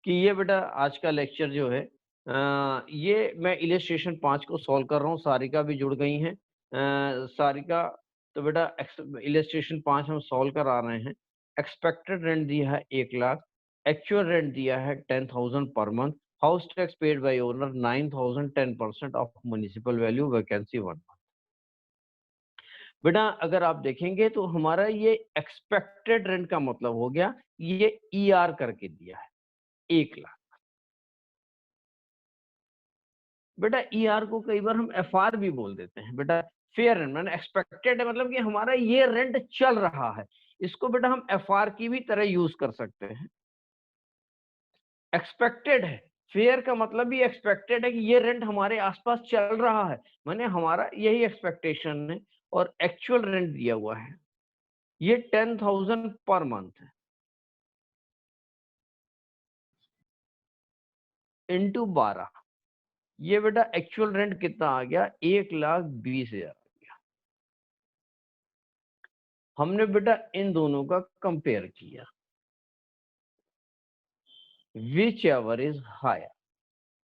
कि ये बेटा आज का लेक्चर जो है ये मैं इलस्ट्रेशन 5 को सॉल्व कर रहा हूँ, सारिका भी जुड़ गई हैं। सारिका तो बेटा इलस्ट्रेशन 5 हम सॉल्व करा रहे हैं। एक्सपेक्टेड रेंट दिया है 1 लाख, एक्चुअल रेंट दिया है 10,000 per month, house tax paid by owner 9,000, 10% of municipal value, vacancy 1 month. बेटा अगर आप देखेंगे तो हमारा ये एक्सपेक्टेड रेंट का मतलब हो गया, ये ईआर करके दिया है 1 लाख। बेटा ईआर को कई बार हम एफआर भी बोल देते हैं। बेटा फेयर रेंट मैंने एक्सपेक्टेड है, मतलब कि हमारा ये रेंट चल रहा है। इसको बेटा हम एफआर की भी तरह यूज कर सकते हैं। एक्सपेक्टेड है, फेयर का मतलब भी एक्सपेक्टेड है कि ये रेंट हमारे आसपास चल रहा है, माने हमारा यही एक्सपेक्टेशन है। और एक्चुअल रेंट दिया हुआ है, ये 10,000 पर मंथ है, इंटू 12। ये बेटा एक्चुअल रेंट कितना आ गया, 1,20,000। हमने बेटा इन दोनों का कंपेयर किया, विच एवर इज हायर।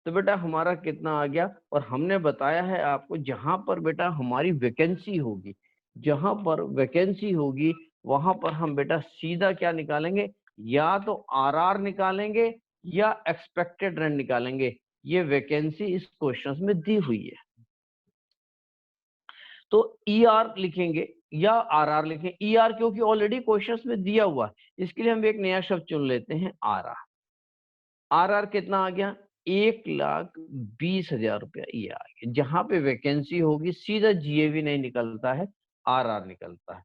तो बेटा हमारा कितना आ गया, और हमने बताया है आपको जहां पर बेटा हमारी वैकेंसी होगी, जहां पर वैकेंसी होगी वहां पर हम बेटा सीधा क्या निकालेंगे, या तो आरआर निकालेंगे या एक्सपेक्टेड रेंट निकालेंगे। ये वैकेंसी इस क्वेश्चन में दी हुई है, तो ईआर लिखेंगे या आरआर लिखें। ईआर क्योंकि ऑलरेडी क्वेश्चन में दिया हुआ है, इसके लिए हम एक नया शब्द चुन लेते हैं, आरआर। आरआर कितना आ गया, 1,20,000 रुपया ये आ गया। जहां पे वैकेंसी होगी सीधा जीएवी नहीं निकलता है, आरआर निकलता है।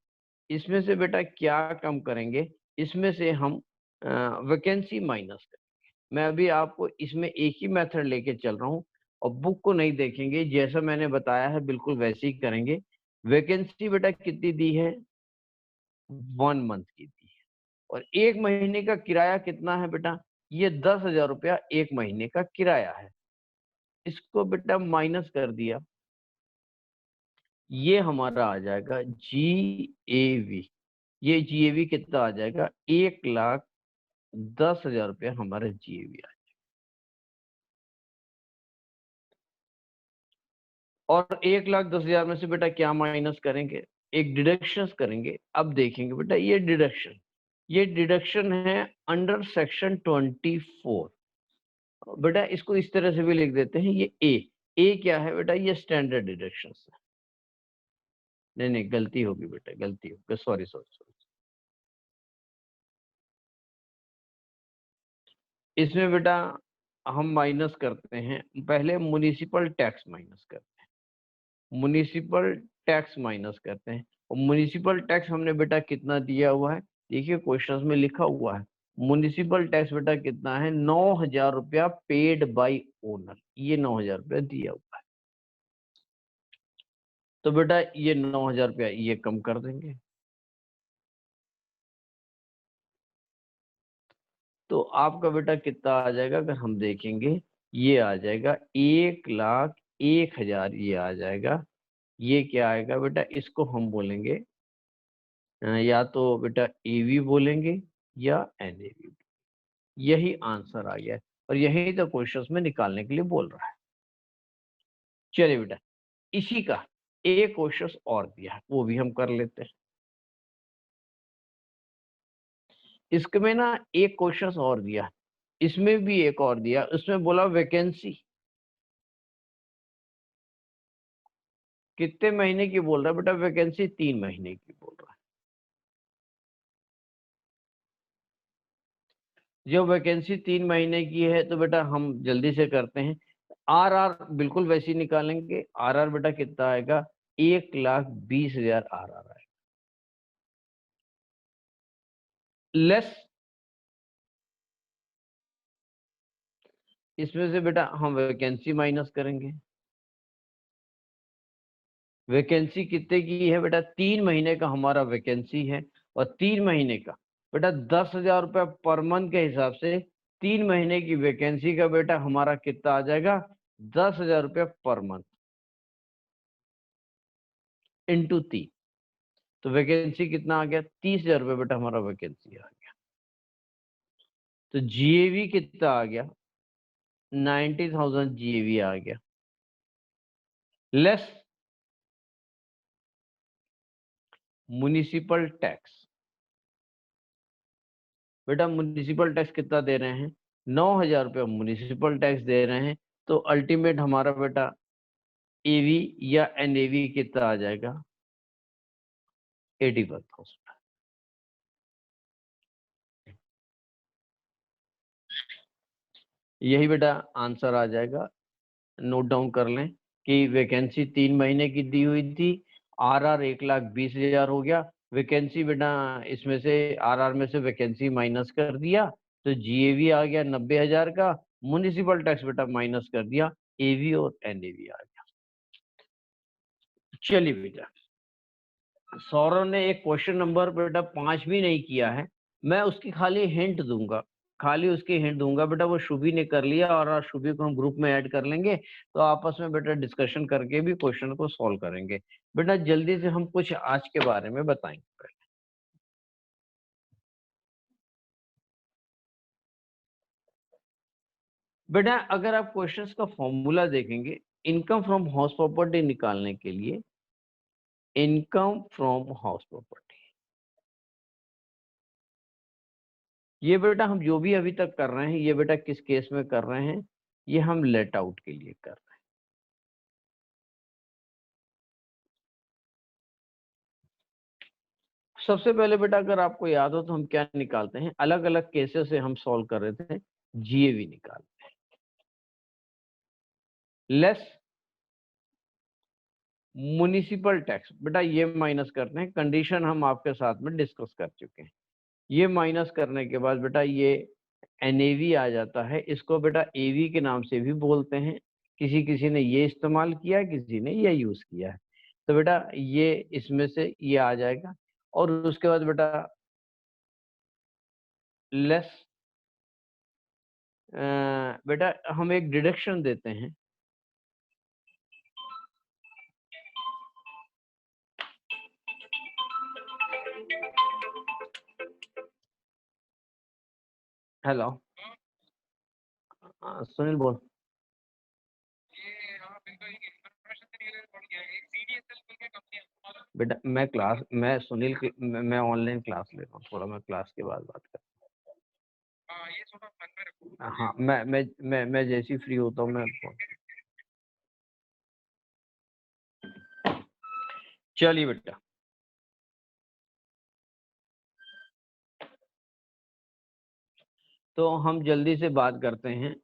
इसमें से बेटा क्या कम करेंगे, इसमें से हम वैकेंसी माइनस करेंगे। मैं अभी आपको इसमें एक ही मेथड लेके चल रहा हूँ, और बुक को नहीं देखेंगे, जैसा मैंने बताया है बिल्कुल वैसे ही करेंगे। वैकेंसी बेटा कितनी दी है, 1 मंथ की दी है। और 1 महीने का किराया कितना है बेटा, ये 10,000 रुपया 1 महीने का किराया है। इसको बेटा माइनस कर दिया, ये हमारा आ जाएगा जीएवी। ये जीएवी कितना आ जाएगा, 1,10,000 रुपया हमारा जीएवी आ जाएगा। और 1,10,000 में से बेटा क्या माइनस करेंगे, एक डिडक्शन करेंगे। अब देखेंगे बेटा ये डिडक्शन है अंडर सेक्शन 24। बेटा इसको इस तरह से भी लिख देते हैं, ये ए क्या है बेटा, ये स्टैंडर्ड डिडक्शन है। नहीं नहीं गलती होगी बेटा, गलती होगी, सॉरी सॉरी सॉरी। इसमें बेटा हम माइनस करते हैं, पहले म्युनिसिपल टैक्स माइनस करते हैं, म्युनिसिपल टैक्स माइनस करते हैं। और म्युनिसिपल टैक्स हमने बेटा कितना दिया हुआ है, देखिए क्वेश्चंस में लिखा हुआ है, म्युनिसिपल टैक्स बेटा कितना है, 9,000 रुपया पेड बाय ओनर, ये 9,000 रुपया दिया हुआ है। तो बेटा ये 9,000 रुपया ये कम कर देंगे, तो आपका बेटा कितना आ जाएगा, अगर हम देखेंगे ये आ जाएगा 1,01,000, ये आ जाएगा। ये क्या आएगा बेटा, इसको हम बोलेंगे या तो बेटा एवी बोलेंगे या एनएवी। यही आंसर आ गया है, और यही तो क्वेश्चंस में निकालने के लिए बोल रहा है। चलिए बेटा इसी का एक क्वेश्चन और दिया है, वो भी हम कर लेते हैं। इसमें ना एक क्वेश्चन और दिया, इसमें भी एक और दिया, उसमें बोला वैकेंसी कितने महीने की बोल रहा है बेटा, वैकेंसी 3 महीने की बोल रहा है। जो वैकेंसी 3 महीने की है तो बेटा हम जल्दी से करते हैं, आरआर बिल्कुल वैसे ही निकालेंगे। आरआर बेटा कितना आएगा, 1,20,000 आरआर आएगा, लेस। इसमें से बेटा हम वैकेंसी माइनस करेंगे। वैकेंसी कितने की है बेटा, 3 महीने का हमारा वैकेंसी है, और 3 महीने का बेटा 10,000 रुपया पर मंथ के हिसाब से 3 महीने की वैकेंसी का बेटा हमारा कितना आ जाएगा, 10,000 रुपया पर मंथ इंटू 3। तो वैकेंसी कितना आ गया, 30,000 रुपये बेटा हमारा वैकेंसी आ गया। तो जीएवी कितना आ गया, 90,000 जीएवी आ गया, लेस म्युनिसिपल टैक्स। बेटा म्युनिसिपल टैक्स कितना दे रहे हैं, 9,000 रुपये म्युनिसिपल टैक्स दे रहे हैं, तो अल्टीमेट हमारा बेटा एवी या एनएवी कितना आ जाएगा, 81,000। यही बेटा आंसर आ जाएगा। नोट डाउन कर लें कि वैकेंसी 3 महीने की दी हुई थी, आरआर 1,20,000 हो गया। वैकेंसी बेटा इसमें से आरआर में से वैकेंसी माइनस कर दिया तो जीएवी आ गया 90,000 का, म्युनिसिपल टैक्स बेटा माइनस कर दिया, एवी और एनएवी आ गया। चलिए बेटा, सौरव ने एक क्वेश्चन नंबर बेटा 5 भी नहीं किया है, मैं उसकी खाली हिंट दूंगा, खाली उसकी हिंट दूंगा बेटा। वो शुभी ने कर लिया और शुभी को हम ग्रुप में ऐड कर लेंगे, तो आपस में बेटा डिस्कशन करके भी क्वेश्चन को सॉल्व करेंगे। बेटा जल्दी से हम कुछ आज के बारे में बताएंगे। बेटा अगर आप क्वेश्चंस का फॉर्मूला देखेंगे, इनकम फ्रॉम हाउस प्रॉपर्टी निकालने के लिए, इनकम फ्रॉम हाउस प्रॉपर्टी, ये बेटा हम जो भी अभी तक कर रहे हैं, ये बेटा किस केस में कर रहे हैं, ये हम लेट आउट के लिए कर रहे हैं। सबसे पहले बेटा अगर आपको याद हो तो हम क्या निकालते हैं, अलग अलग केसेस से हम सॉल्व कर रहे थे, जीएवी निकालते हैं, लेस म्युनिसिपल टैक्स। बेटा ये माइनस करते हैं, कंडीशन हम आपके साथ में डिस्कस कर चुके हैं। ये माइनस करने के बाद बेटा ये एनएवी आ जाता है, इसको बेटा एवी के नाम से भी बोलते हैं, किसी किसी ने ये इस्तेमाल किया है, किसी ने ये यूज किया है। तो बेटा ये इसमें से ये आ जाएगा, और उसके बाद बेटा लेस, बेटा हम एक डिडक्शन देते हैं, हेलो सुनील बोल। बेटा मैं सुनील की मैं ऑनलाइन क्लास ले रहा हूँ, थोड़ा मैं क्लास के बाद बात कर। हाँ मैं जैसे ही फ्री होता हूँ मैं चलिए बेटा, तो हम जल्दी से बात करते हैं।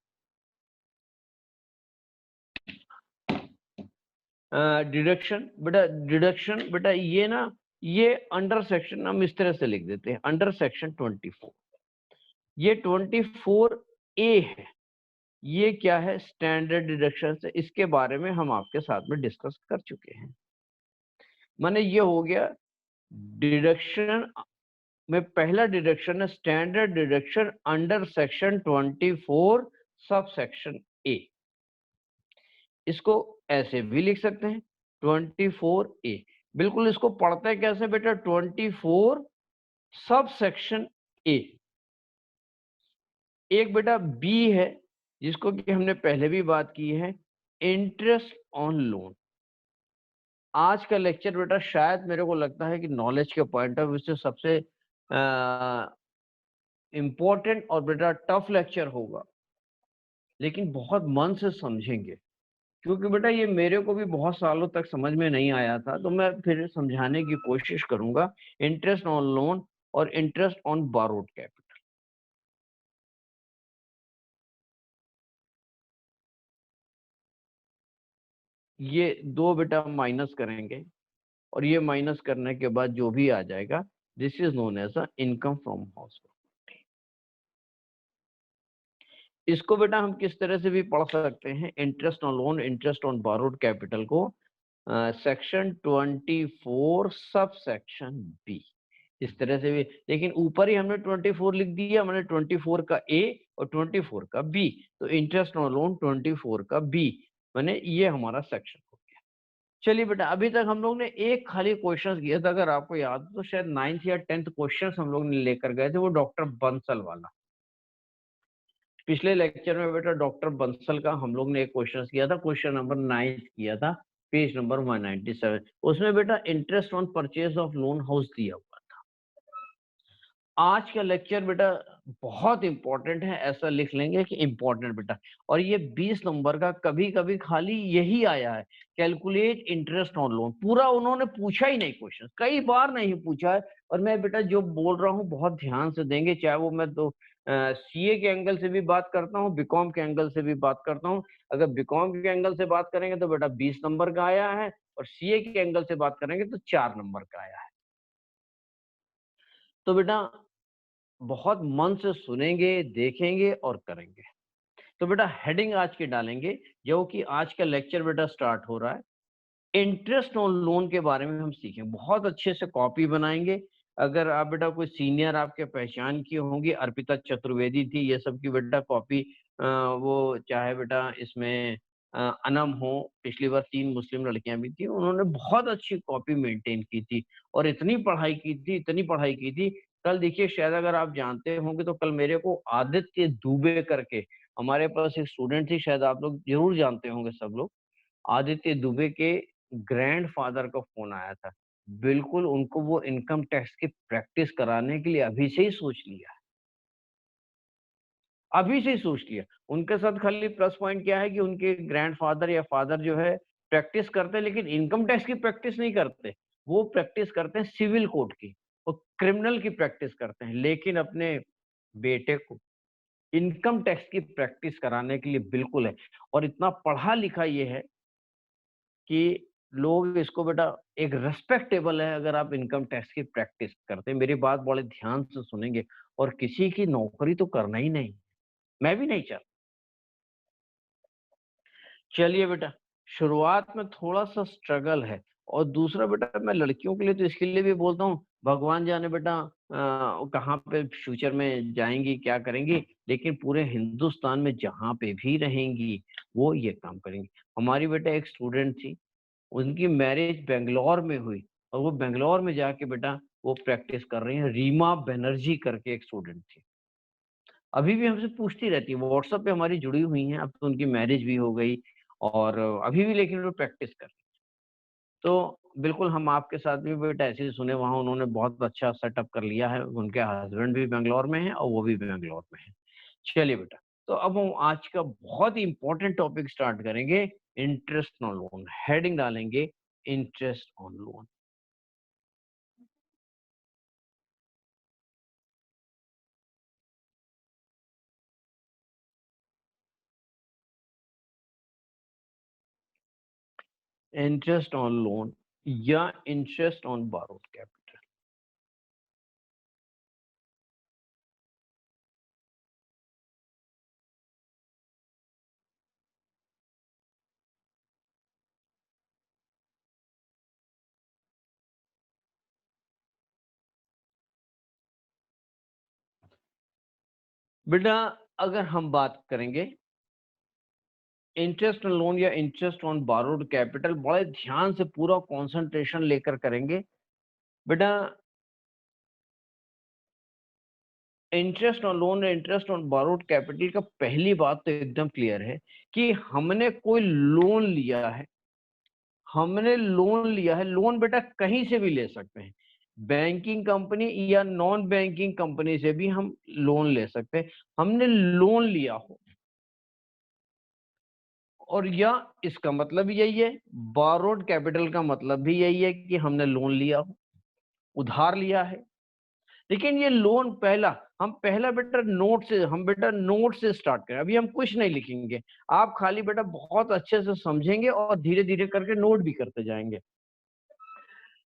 डिडक्शन बेटा ये ना, ये अंडर सेक्शन हम इस तरह से लिख देते हैं, अंडर सेक्शन 24, ये 24A है, ये क्या है, स्टैंडर्ड डिडक्शन है, इसके बारे में हम आपके साथ में डिस्कस कर चुके हैं। माने ये हो गया डिडक्शन में पहला डिडक्शन है standard deduction under section 24 sub section A. इसको ऐसे भी लिख सकते हैं 24A, बिल्कुल इसको पढ़ते हैं कैसे बेटा, 24 सब सेक्शन ए। एक बेटा बी है जिसको कि हमने पहले भी बात की है, इंटरेस्ट ऑन लोन। आज का लेक्चर बेटा शायद मेरे को लगता है कि नॉलेज के पॉइंट ऑफ व्यू से सबसे इम्पोर्टेंट और बेटा टफ लेक्चर होगा, लेकिन बहुत मन से समझेंगे, क्योंकि बेटा ये मेरे को भी बहुत सालों तक समझ में नहीं आया था, तो मैं फिर समझाने की कोशिश करूंगा। इंटरेस्ट ऑन लोन और इंटरेस्ट ऑन बारोड कैपिटल, ये दो बेटा माइनस करेंगे, और ये माइनस करने के बाद जो भी आ जाएगा, this is known as a income from house. इसको बेटा हम किस तरह से भी पढ़ सकते हैं, interest on loan interest on borrowed capital को सेक्शन 24 सब सेक्शन बी, इस तरह से भी। लेकिन ऊपर ही हमने 24 लिख दिया, मैंने 24 का ए और 24 का बी, तो इंटरेस्ट ऑन लोन 24 का बी, मैंने ये हमारा सेक्शन हो गया। चलिए बेटा, अभी तक हम लोग ने एक खाली क्वेश्चन किया था, अगर आपको याद हो तो शायद 9th या 10th क्वेश्चन हम लोग ने लेकर गए थे, वो डॉक्टर बंसल वाला। पिछले लेक्चर में बेटा डॉक्टर बंसल का हम लोग ने एक क्वेश्चन किया था, क्वेश्चन नंबर 9 किया था, पेज नंबर 197। उसमें बेटा interest on purchase of loan house दिया हुआ। आज का लेक्चर बेटा बहुत इंपॉर्टेंट है, ऐसा लिख लेंगे कि इंपॉर्टेंट बेटा। और ये 20 नंबर का कभी कभी खाली यही आया है, कैलकुलेट इंटरेस्ट ऑन लोन। पूरा उन्होंने पूछा ही नहीं, क्वेश्चन कई बार नहीं पूछा है। और मैं बेटा जो बोल रहा हूँ बहुत ध्यान से देंगे, चाहे वो मैं तो सीए के एंगल से भी बात करता हूँ, बीकॉम के एंगल से भी बात करता हूँ। अगर बीकॉम के एंगल से बात करेंगे तो बेटा 20 नंबर का आया है, और सीए के एंगल से बात करेंगे तो 4 नंबर का आया है। तो बेटा बहुत मन से सुनेंगे, देखेंगे और करेंगे। तो बेटा हेडिंग आज की डालेंगे, जो कि आज का लेक्चर बेटा स्टार्ट हो रहा है, इंटरेस्ट ऑन लोन के बारे में हम सीखें। बहुत अच्छे से कॉपी बनाएंगे। अगर आप बेटा कोई सीनियर आपके पहचान की होंगी, अर्पिता चतुर्वेदी थी, ये सब की बेटा कॉपी वो चाहे बेटा इसमें अनम हो, पिछली बार 3 मुस्लिम लड़कियां भी थी, उन्होंने बहुत अच्छी कॉपी मेंटेन की थी और इतनी पढ़ाई की थी, इतनी पढ़ाई की थी। कल देखिए, शायद अगर आप जानते होंगे तो कल मेरे को आदित्य दुबे करके हमारे पास एक स्टूडेंट थी, शायद आप लोग जरूर जानते होंगे सब लोग। आदित्य दुबे के ग्रैंडफादर का फ़ोन आया था। बिल्कुल उनको वो इनकम टैक्स की प्रैक्टिस कराने के लिए अभी से ही सोच लिया, अभी से ही सोच लिया। उनके साथ खाली प्लस पॉइंट क्या है कि उनके ग्रैंडफादर या फादर जो है प्रैक्टिस करते हैं, लेकिन इनकम टैक्स की प्रैक्टिस नहीं करते। वो प्रैक्टिस करते हैं सिविल कोड की, और क्रिमिनल की प्रैक्टिस करते हैं। लेकिन अपने बेटे को इनकम टैक्स की प्रैक्टिस कराने के लिए बिल्कुल है। और इतना पढ़ा लिखा ये है कि लोग इसको बेटा एक रिस्पेक्टेबल है अगर आप इनकम टैक्स की प्रैक्टिस करते हैं। मेरी बात बड़े ध्यान से सुनेंगे, और किसी की नौकरी तो करना ही नहीं, मैं भी नहीं चाहता। चलिए बेटा, शुरुआत में थोड़ा-सा स्ट्रगल है। और दूसरा बेटा, मैं लड़कियों के लिए तो इसके लिए भी बोलता हूँ, भगवान जाने बेटा कहाँ पे फ्यूचर में जाएँगी, क्या करेंगी, लेकिन पूरे हिंदुस्तान में जहाँ पे भी रहेंगी, वो ये काम करेंगी। हमारी बेटा एक स्टूडेंट थी, उनकी मैरिज बैंगलोर में हुई, और वो बैंगलोर में जाके बेटा वो प्रैक्टिस कर रही हैं। रीमा बनर्जी करके एक स्टूडेंट थी। अभी भी हमसे पूछती रहती है, व्हाट्सएप पे हमारी जुड़ी हुई हैं, अब तो उनकी मैरिज भी हो गई, और अभी भी लेकिन वो प्रैक्टिस कर रही हैं। तो बिल्कुल हम आपके साथ भी बेटा ऐसे ही सुने, वहाँ उन्होंने बहुत अच्छा सेटअप कर लिया है, उनके हस्बैंड भी बैंगलोर में हैं और वो भी बैंगलोर में हैं। चलिए बेटा, तो अब हम आज का बहुत ही इम्पोर्टेंट टॉपिक स्टार्ट करेंगे, इंटरेस्ट ऑन लोन। हेडिंग डालेंगे interest on loan. Interest on loan या इंटरेस्ट ऑन बोरोड कैपिटल। बेटा अगर हम बात करेंगे इंटरेस्ट ऑन लोन या इंटरेस्ट ऑन बोरोड कैपिटल, बड़े ध्यान से पूरा कंसंट्रेशन लेकर करेंगे बेटा। इंटरेस्ट ऑन लोन या इंटरेस्ट ऑन बोरोड कैपिटल का पहली बात तो एकदम क्लियर है कि हमने कोई लोन लिया है। हमने लोन लिया है, लोन बेटा कहीं से भी ले सकते हैं, बैंकिंग कंपनी या नॉन बैंकिंग कंपनी से भी हम लोन ले सकते हैं। हमने लोन लिया हो, और या इसका मतलब यही है, बोरोड कैपिटल का मतलब भी यही है कि हमने लोन लिया हो, उधार लिया है। लेकिन ये लोन पहला, हम पहला बेटा नोट से, हम बेटा नोट से स्टार्ट करें। अभी हम कुछ नहीं लिखेंगे, आप खाली बेटा बहुत अच्छे से समझेंगे और धीरे धीरे करके नोट भी करते जाएंगे।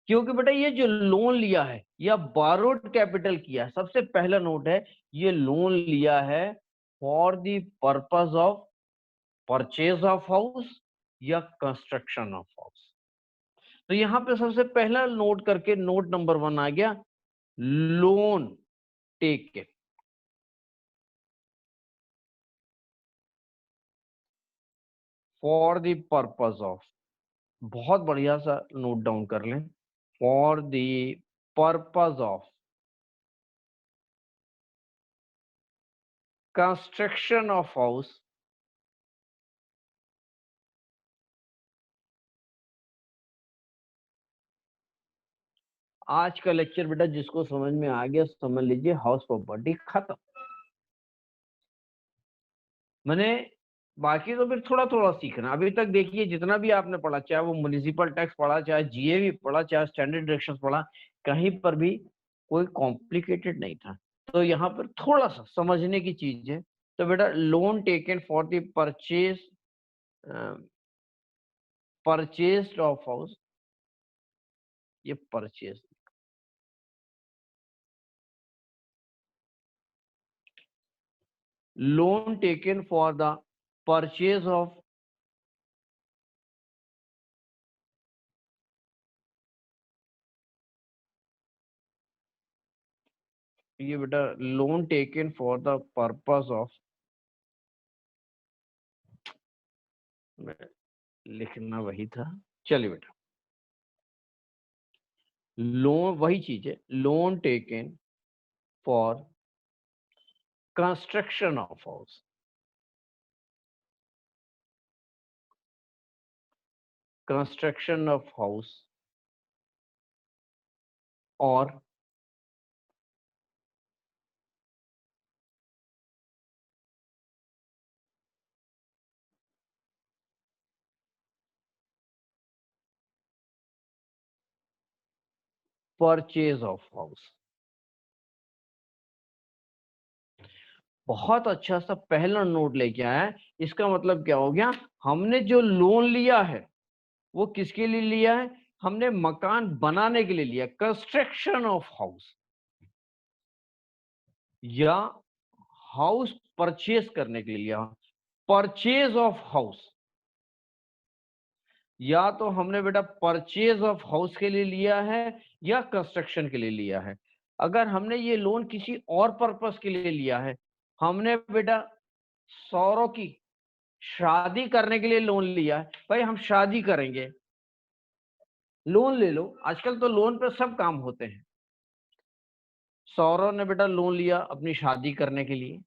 क्योंकि बेटा ये जो लोन लिया है या बोरोड कैपिटल किया है, सबसे पहला नोट है, ये लोन लिया है for the purpose of purchase of house या कंस्ट्रक्शन ऑफ हाउस। तो यहाँ पे सबसे पहला नोट करके नोट नंबर 1 आ गया, loan taken for the purpose of, बहुत बढ़िया सा नोट डाउन कर लें, for the purpose of construction of house, आज का लेक्चर बेटा जिसको समझ में आ गया समझ लीजिए हाउस प्रॉपर्टी खत्म। मैंने बाकी तो फिर थोड़ा थोड़ा सीखना। अभी तक देखिए जितना भी आपने पढ़ा, चाहे वो म्युनिसिपल टैक्स पढ़ा, चाहे जीएवी पढ़ा, चाहे स्टैंडर्ड डायरेक्शंस पढ़ा, कहीं पर भी कोई कॉम्प्लिकेटेड नहीं था। तो यहाँ पर थोड़ा सा समझने की चीज है। तो बेटा loan taken for the purchase of house, ये purchase, loan taken for the purchase of, ये बेटा loan taken for the purpose of, लिखना वही था, चलिए बेटा लोन वही चीज है, loan taken for construction of house, construction of house और परचेज ऑफ हाउस। बहुत अच्छा सा पहला नोट लेके आया है। इसका मतलब क्या हो गया, हमने जो लोन लिया है वो किसके लिए लिया है, हमने मकान बनाने के लिए लिया, कंस्ट्रक्शन ऑफ हाउस, या हाउस परचेज करने के लिए लिया, परचेज ऑफ हाउस, या तो हमने बेटा परचेज ऑफ हाउस के लिए लिया है या कंस्ट्रक्शन के लिए लिया है। अगर हमने ये लोन किसी और पर्पस के लिए लिया है, हमने बेटा सौरव की शादी करने के लिए लोन लिया है, भाई हम शादी करेंगे, लोन ले लो, आजकल तो लोन पे सब काम होते हैं। सौरव ने बेटा लोन लिया अपनी शादी करने के लिए,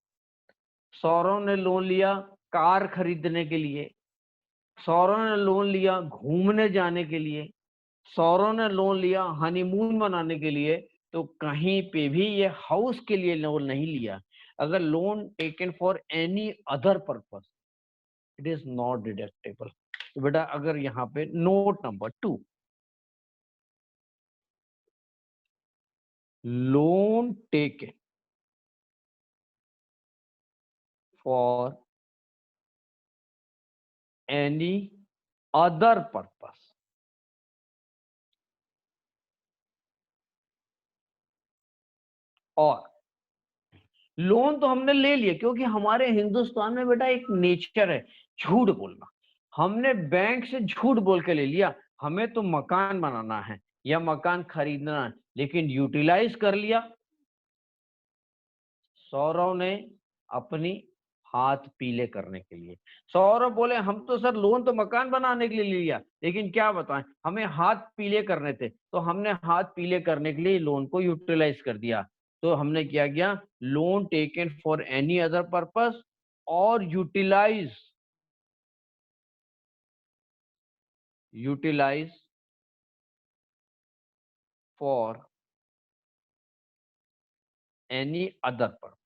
सौरव ने लोन लिया कार खरीदने के लिए, सौरव ने लोन लिया घूमने जाने के लिए, सौरव ने लोन लिया हनीमून मनाने के लिए। तो कहीं पे भी ये हाउस के लिए लोन नहीं लिया। अगर loan taken for any other purpose, it is not deductible. तो बेटा अगर यहाँ पे note number 2, loan taken for any other purpose, और लोन तो हमने ले लिया क्योंकि हमारे हिंदुस्तान में बेटा एक नेचर है झूठ बोलना। हमने बैंक से झूठ बोल के ले लिया, हमें तो मकान बनाना है या मकान खरीदना है, लेकिन यूटिलाइज कर लिया। सौरव ने अपनी हाथ पीले करने के लिए, सौरव बोले हम तो सर लोन तो मकान बनाने के लिए लिया, लेकिन क्या बताएं हमें हाथ पीले करने थे, तो हमने हाथ पीले करने के लिए लोन को यूटिलाइज कर दिया। तो हमने क्या किया, loan taken for any other purpose और utilize for any other purpose.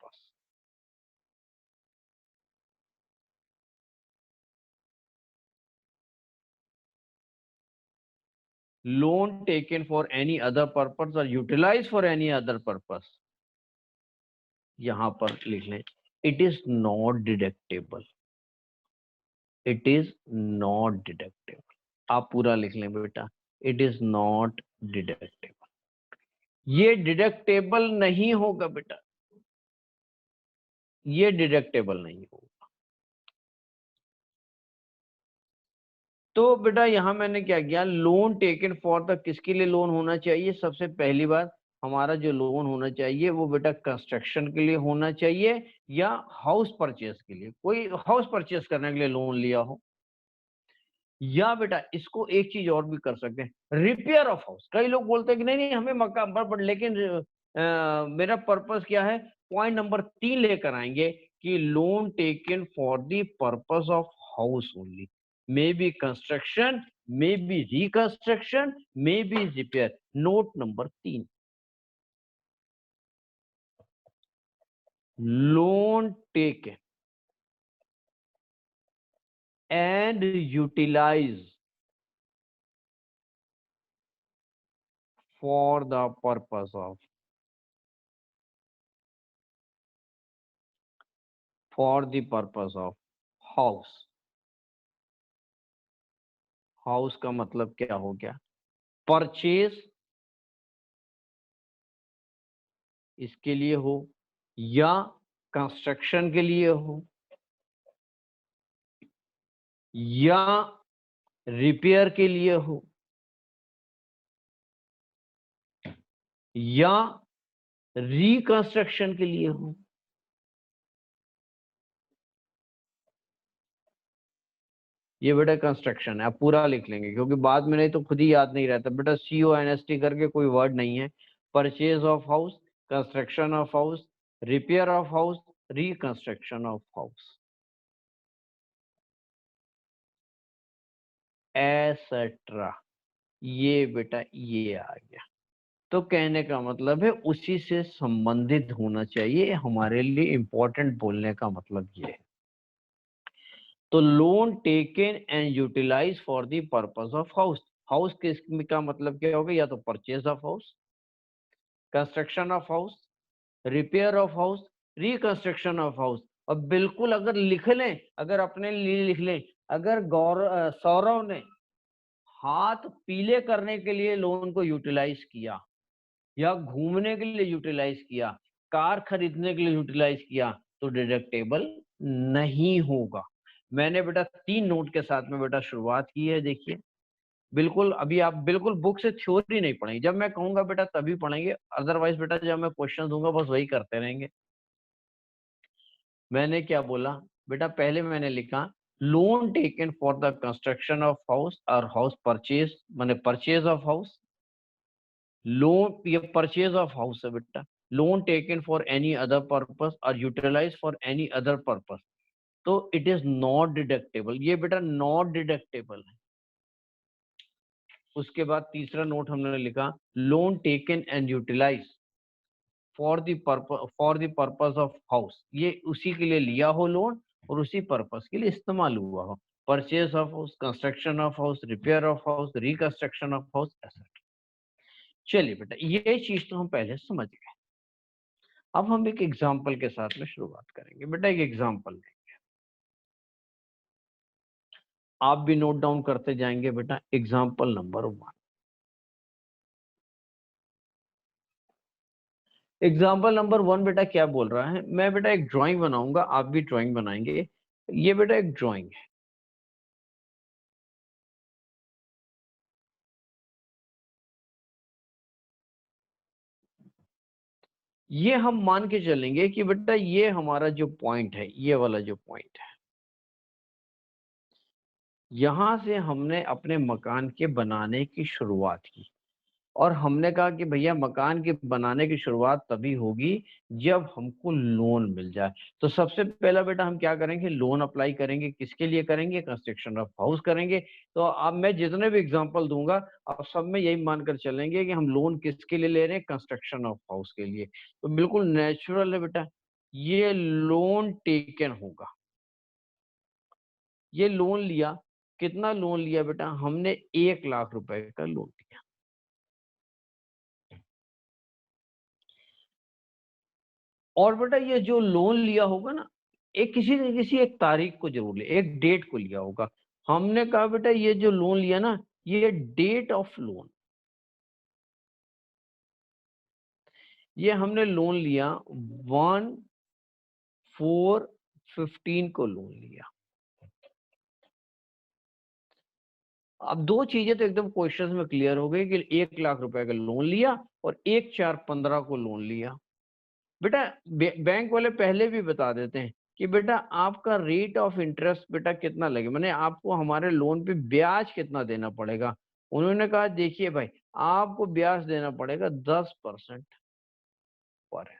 Loan taken for any other purpose और utilize for any other purpose, यहां पर लिख लें it is not deductible, it is not deductible. आप पूरा लिख लें बेटा, इट इज नॉट डिडक्टेबल, ये डिडक्टेबल नहीं होगा बेटा, ये डिडक्टेबल नहीं होगा। तो बेटा यहां मैंने क्या किया, लोन टेकन फॉर द किसके लिए लोन होना चाहिए, सबसे पहली बात हमारा जो लोन होना चाहिए वो बेटा कंस्ट्रक्शन के लिए होना चाहिए या हाउस परचेज के लिए, कोई हाउस परचेज करने के लिए लोन लिया हो, या बेटा इसको एक चीज और भी कर सकते हैं, रिपेयर ऑफ हाउस। कई लोग बोलते हैं कि नहीं नहीं हमें मकान पर, लेकिन मेरा पर्पस क्या है, पॉइंट नंबर 3 लेकर आएंगे कि loan taken for the purpose of house only, may be construction, may be reconstruction, may be repair. Note number 3, loan taken and utilize for the purpose of house। House का मतलब क्या हो गया? Purchase इसके लिए हो या कंस्ट्रक्शन के लिए हो या रिपेयर के लिए हो या रिकंस्ट्रक्शन के लिए हो। ये बेटा कंस्ट्रक्शन है, आप पूरा लिख लेंगे क्योंकि बाद में नहीं तो खुद ही याद नहीं रहता। बेटा CONST करके कोई वर्ड नहीं है। Purchase of house, construction of house, repair of house, reconstruction of house, etcetera. ये बेटा ये आ गया। तो कहने का मतलब है उसी से संबंधित होना चाहिए, हमारे लिए इंपॉर्टेंट बोलने का मतलब ये है। तो loan taken and utilise for the purpose of house. House का मतलब क्या होगा? या तो purchase of house, construction of house, repair of house, reconstruction of house. और बिल्कुल अगर लिख लें, अगर अपने लिए लिख लें, अगर सौरव ने हाथ पीले करने के लिए लोन को यूटिलाइज किया या घूमने के लिए यूटिलाइज किया, कार खरीदने के लिए यूटिलाइज किया, तो डिडक्टेबल नहीं होगा। मैंने बेटा 3 नोट के साथ में बेटा शुरुआत की है। देखिए बिल्कुल अभी आप बिल्कुल बुक से थ्योरी नहीं पढ़ेंगे, जब मैं कहूंगा बेटा तभी पढ़ेंगे, अदरवाइज बेटा जब मैं क्वेश्चन दूंगा बस वही करते रहेंगे। मैंने क्या बोला बेटा? पहले मैंने लिखा loan taken for the construction of house और हाउस परचेज, माने परचेज ऑफ हाउस। लोन, ये परचेज ऑफ हाउस है बेटा। Loan taken for any other purpose और utilize for any other purpose, तो इट इज नॉट डिडक्टेबल। ये बेटा not deductible है। उसके बाद तीसरा नोट हमने लिखा loan taken and utilise for the purpose of house, ये उसी के लिए लिया हो लोन और उसी पर्पस के लिए इस्तेमाल हुआ हो। Purchase of house, construction of house, repair of house, reconstruction of house, ऐसा। चलिए बेटा ये चीज तो हम पहले समझ गए। अब हम एक एग्जाम्पल के साथ में शुरुआत करेंगे। बेटा एक एग्जाम्पल लेंगे, आप भी नोट डाउन करते जाएंगे। बेटा एग्जाम्पल नंबर 1, एग्जाम्पल नंबर 1 बेटा क्या बोल रहा है? मैं बेटा एक ड्राइंग बनाऊंगा, आप भी ड्राइंग बनाएंगे। ये बेटा एक ड्राइंग है। ये हम मान के चलेंगे कि बेटा ये हमारा जो पॉइंट है, ये वाला जो पॉइंट है, यहां से हमने अपने मकान के बनाने की शुरुआत की। और हमने कहा कि भैया मकान के बनाने की शुरुआत तभी होगी जब हमको लोन मिल जाए। तो सबसे पहला बेटा हम क्या करेंगे? लोन अप्लाई करेंगे। किसके लिए करेंगे? कंस्ट्रक्शन ऑफ हाउस करेंगे। तो अब मैं जितने भी एग्जांपल दूंगा अब सब में यही मानकर चलेंगे कि हम लोन किसके लिए ले रहे हैं? कंस्ट्रक्शन ऑफ हाउस के लिए। तो बिल्कुल नेचुरल है बेटा, ये लोन टेकन होगा। ये लोन लिया, कितना लोन लिया बेटा? हमने 1 लाख रुपए का लोन लिया। और बेटा ये जो लोन लिया होगा ना, एक किसी न किसी एक तारीख को जरूर ले, एक डेट को लिया होगा। हमने कहा बेटा ये जो लोन लिया ना, ये डेट ऑफ लोन, ये हमने लोन लिया 1/4/15 को लोन लिया। अब दो चीजें तो एकदम क्वेश्चन में क्लियर हो गई कि 1 लाख रुपए का लोन लिया और 1/4/15 को लोन लिया। बेटा बैंक वाले पहले भी बता देते हैं कि बेटा आपका रेट ऑफ इंटरेस्ट बेटा कितना लगे, मैंने आपको हमारे लोन पे ब्याज कितना देना पड़ेगा। उन्होंने कहा देखिए भाई आपको ब्याज देना पड़ेगा 10% पर है।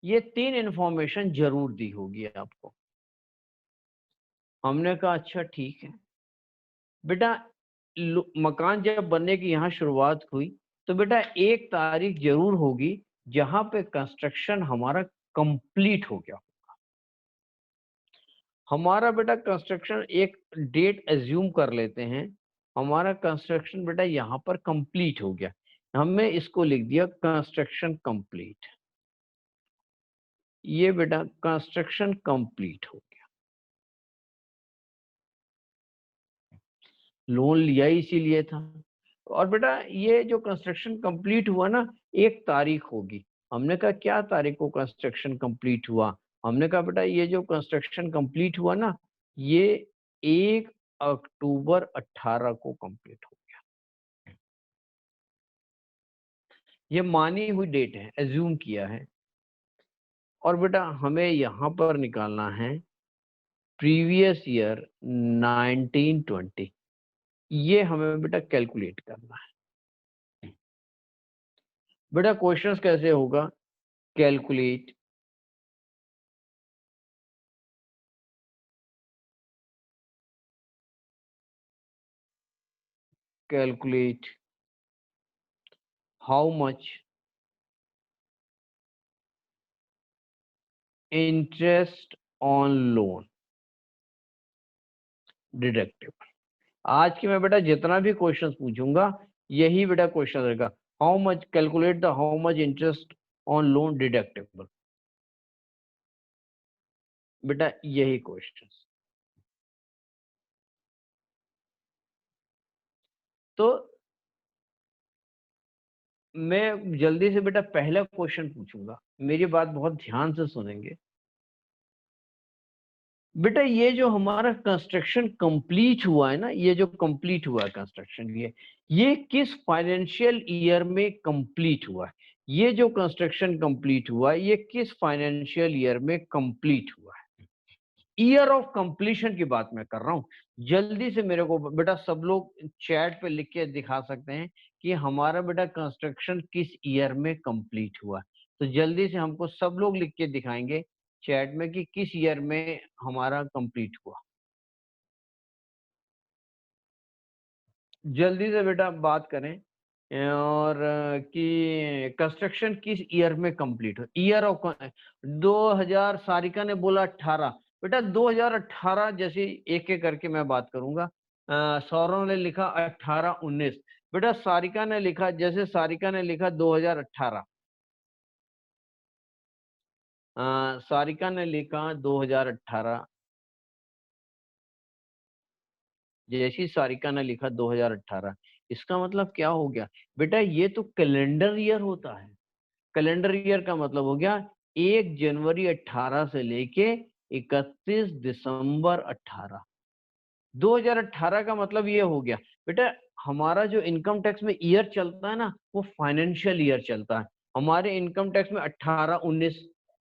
ये 3 इंफॉर्मेशन जरूर दी होगी आपको। हमने कहा अच्छा ठीक है बेटा, मकान जब बनने की यहाँ शुरुआत हुई तो बेटा एक तारीख जरूर होगी जहां पे कंस्ट्रक्शन हमारा कंप्लीट हो गया। हमारा बेटा कंस्ट्रक्शन एक डेट एज्यूम कर लेते हैं, हमारा कंस्ट्रक्शन बेटा यहाँ पर कंप्लीट हो गया, हमने इसको लिख दिया कंस्ट्रक्शन कंप्लीट। ये बेटा कंस्ट्रक्शन कंप्लीट हो गया, लोन लिया ही इसीलिए था। और बेटा ये जो कंस्ट्रक्शन कंप्लीट हुआ ना, एक तारीख होगी। हमने कहा क्या तारीख को कंस्ट्रक्शन कंप्लीट हुआ? हमने कहा बेटा ये जो कंस्ट्रक्शन कंप्लीट हुआ ना, ये 1 अक्टूबर 18 को कंप्लीट हो गया। ये मानी हुई डेट है, एज्यूम किया है। और बेटा हमें यहाँ पर निकालना है प्रीवियस ईयर 1920, ये हमें बेटा कैलकुलेट करना है। बेटा क्वेश्चंस कैसे होगा? Calculate calculate how much interest on loan deductible. आज की मैं बेटा जितना भी क्वेश्चंस पूछूंगा यही बेटा क्वेश्चन रहेगा, how much calculate the how much interest on loan deductible. बेटा यही क्वेश्चंस। तो मैं जल्दी से बेटा पहला क्वेश्चन पूछूंगा, मेरी बात बहुत ध्यान से सुनेंगे। बेटा ये जो हमारा कंस्ट्रक्शन कंप्लीट हुआ है ना, ये जो कंप्लीट हुआ है कंस्ट्रक्शन, ये किस फाइनेंशियल ईयर में कंप्लीट हुआ है? ये जो कंस्ट्रक्शन कंप्लीट हुआ है ये किस फाइनेंशियल ईयर में कंप्लीट हुआ है? ईयर ऑफ कंप्लीशन की बात मैं कर रहा हूँ। जल्दी से मेरे को बेटा सब लोग चैट पे लिख के दिखा सकते हैं कि हमारा बेटा कंस्ट्रक्शन किस ईयर में कंप्लीट हुआ। तो जल्दी से हमको सब लोग लिख के दिखाएंगे चैट में कि किस ईयर में हमारा कंप्लीट हुआ। जल्दी से बेटा बात करें और कि कंस्ट्रक्शन किस ईयर में कंप्लीट हो। ईयर ऑफ 2000, सारिका ने बोला 18। बेटा 2018 जैसे एक एक करके मैं बात करूंगा। सौरव ने लिखा 18-19। बेटा सारिका ने लिखा, जैसे सारिका ने लिखा 2018, सारिका ने लिखा 2018, जैसी सारिका ने लिखा 2018, इसका मतलब क्या हो गया? बेटा ये तो कैलेंडर ईयर होता है। कैलेंडर ईयर का मतलब हो गया 1 जनवरी 18 से लेके 31 दिसंबर 18। 2018 का मतलब ये हो गया बेटा, हमारा जो इनकम टैक्स में ईयर चलता है ना, वो फाइनेंशियल ईयर चलता है। हमारे इनकम टैक्स में 18-19,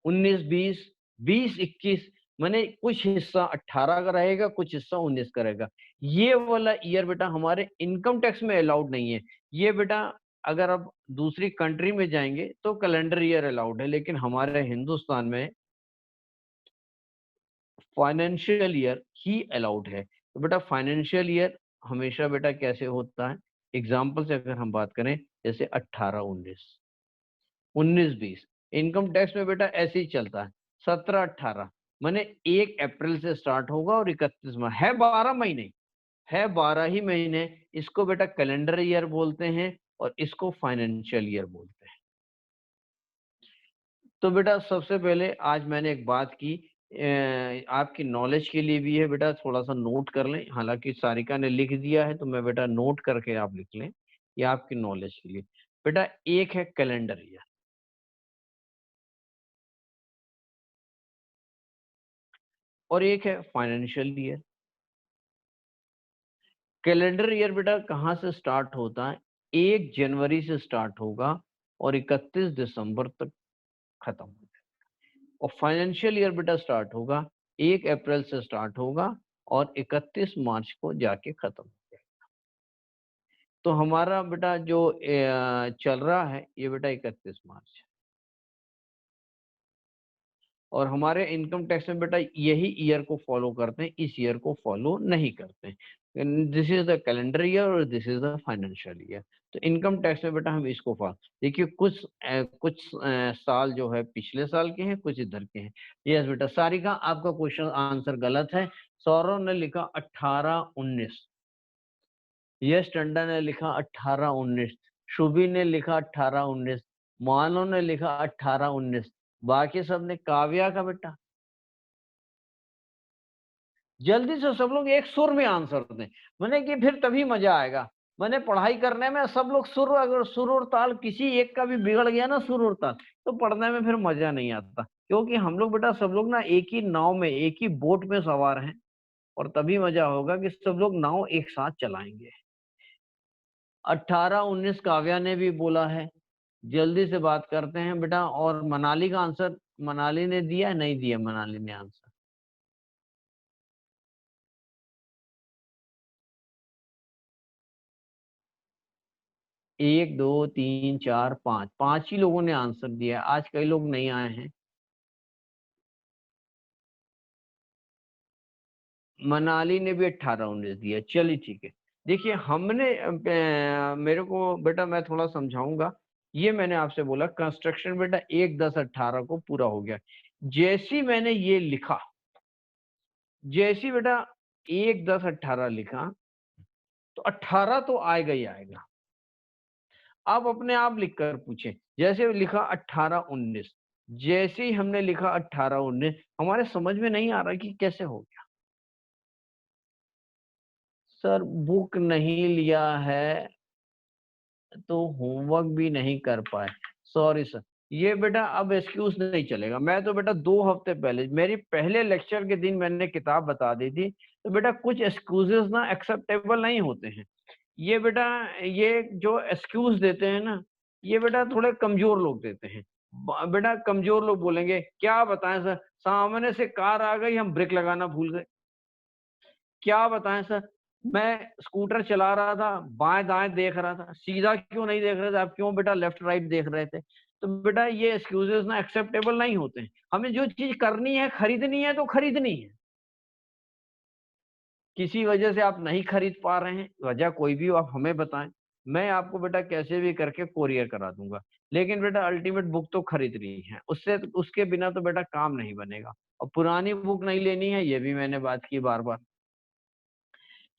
19-20, 20-21, माने कुछ हिस्सा 18 का रहेगा, कुछ हिस्सा 19 का रहेगा। ये वाला ईयर बेटा हमारे इनकम टैक्स में अलाउड नहीं है। ये बेटा अगर आप दूसरी कंट्री में जाएंगे तो कैलेंडर ईयर अलाउड है, लेकिन हमारे हिंदुस्तान में फाइनेंशियल ईयर ही अलाउड है। तो बेटा फाइनेंशियल ईयर हमेशा बेटा कैसे होता है? एग्जाम्पल से अगर हम बात करें, जैसे 18-19, 19-20, इनकम टैक्स में बेटा ऐसे ही चलता है। 17-18 माने 1 अप्रैल से स्टार्ट होगा और 31 मार्च, है 12 महीने, है 12 ही महीने। इसको बेटा कैलेंडर ईयर बोलते हैं और इसको फाइनेंशियल ईयर बोलते हैं। तो बेटा सबसे पहले आज मैंने एक बात की, आपकी नॉलेज के लिए भी है बेटा, थोड़ा सा नोट कर लें। हालांकि सारिका ने लिख दिया है तो मैं बेटा नोट करके आप लिख लें, ये आपकी नॉलेज के लिए। बेटा एक है कैलेंडर ईयर और एक है फाइनेंशियल ईयर। कैलेंडर ईयर बेटा कहाँ से स्टार्ट होता है? 1 जनवरी से स्टार्ट होगा और 31 दिसंबर तक खत्म हो जाएगा। और फाइनेंशियल ईयर बेटा स्टार्ट होगा 1 अप्रैल से स्टार्ट होगा और 31 मार्च को जाके खत्म हो जाएगा। तो हमारा बेटा जो चल रहा है ये बेटा 31 मार्च। और हमारे इनकम टैक्स में बेटा यही ईयर को फॉलो करते हैं, इस ईयर को फॉलो नहीं करते हैं। This is the calendar year और this is the financial year. तो इनकम टैक्स में बेटा हम इसको फॉलो, देखिए कुछ साल जो है पिछले साल के हैं, कुछ इधर के हैं। यस बेटा सारिका, आपका क्वेश्चन आंसर गलत है। सौरव ने लिखा 18-19, यश टंडन ने लिखा 18-19, शुभी ने लिखा 18-19, मानव ने लिखा 18-19, बाकी सब ने काव्या का बेटा। जल्दी से सब लोग एक सुर में आंसर दें, मैंने कि फिर तभी मजा आएगा। मैंने पढ़ाई करने में सब लोग सुर, अगर सुर और ताल किसी एक का भी बिगड़ गया ना, सुर और ताल, तो पढ़ने में फिर मजा नहीं आता। क्योंकि हम लोग बेटा सब लोग ना एक ही नाव में, एक ही बोट में सवार हैं, और तभी मजा होगा कि सब लोग नाव एक साथ चलाएंगे। 18-19 काव्या ने भी बोला है। जल्दी से बात करते हैं बेटा। और मनाली का आंसर मनाली ने दिया, नहीं दिया मनाली ने आंसर? 1 2 3 4 5, 5 ही लोगों ने आंसर दिया। आज कई लोग नहीं आए हैं। मनाली ने भी 18-19 दिया। चलिए ठीक है। देखिए हमने मेरे को बेटा, मैं थोड़ा समझाऊंगा। ये मैंने आपसे बोला कंस्ट्रक्शन बेटा 1 10 18 को पूरा हो गया। जैसी मैंने ये लिखा, जैसी बेटा 1 10 18 लिखा, तो 18 तो आएगा ही आएगा। आप अपने आप लिखकर पूछें। जैसे लिखा 18-19, जैसे ही हमने लिखा 18-19, हमारे समझ में नहीं आ रहा कि कैसे हो गया। सर बुक नहीं लिया है तो होमवर्क भी नहीं कर पाए, सॉरी सर। ये बेटा अब एक्सक्यूज नहीं चलेगा। मैं तो बेटा 2 हफ्ते पहले, मेरी पहले लेक्चर के दिन मैंने किताब बता दी थी। तो बेटा कुछ एक्सक्यूजेस ना एक्सेप्टेबल नहीं होते हैं। ये बेटा, ये जो एक्सक्यूज देते हैं ना, ये बेटा थोड़े कमजोर लोग देते हैं। बेटा कमजोर लोग बोलेंगे क्या बताएं सर, सामने से कार आ गई, हम ब्रेक लगाना भूल गए। क्या बताएं सर, मैं स्कूटर चला रहा था, बाएं दाएं देख रहा था, सीधा क्यों नहीं देख रहे थे आप, क्यों बेटा लेफ्ट राइट देख रहे थे? तो बेटा ये एक्सक्यूजेस ना एक्सेप्टेबल नहीं होते हैं। हमें जो चीज करनी है, खरीदनी है, तो खरीदनी है। किसी वजह से आप नहीं खरीद पा रहे हैं, वजह कोई भी हो आप हमें बताएं। मैं आपको बेटा कैसे भी करके कोरियर करा दूंगा। लेकिन बेटा अल्टीमेट बुक तो खरीदनी है, उससे उसके बिना तो बेटा काम नहीं बनेगा। और पुरानी बुक नहीं लेनी है, ये भी मैंने बात की बार बार।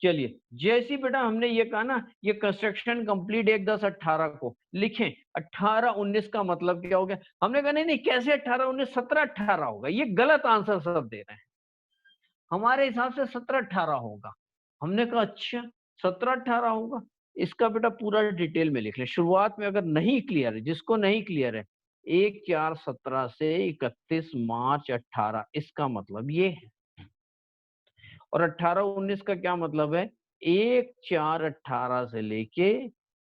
चलिए, जैसी बेटा हमने ये कहा ना, ये कंस्ट्रक्शन कंप्लीट 1 10 18 को लिखें। 18-19 का मतलब क्या हो गया? हमने कहा नहीं नहीं, कैसे 18-19, 17-18 होगा। ये गलत आंसर सब दे रहे हैं। हमारे हिसाब से 17-18 होगा। हमने कहा अच्छा 17-18 होगा। इसका बेटा पूरा डिटेल में लिख ले। शुरुआत में अगर नहीं क्लियर है, जिसको नहीं क्लियर है, 1 4 17 से 31 मार्च 18, इसका मतलब ये है। और 18-19 का क्या मतलब है? 1 4 18 से लेके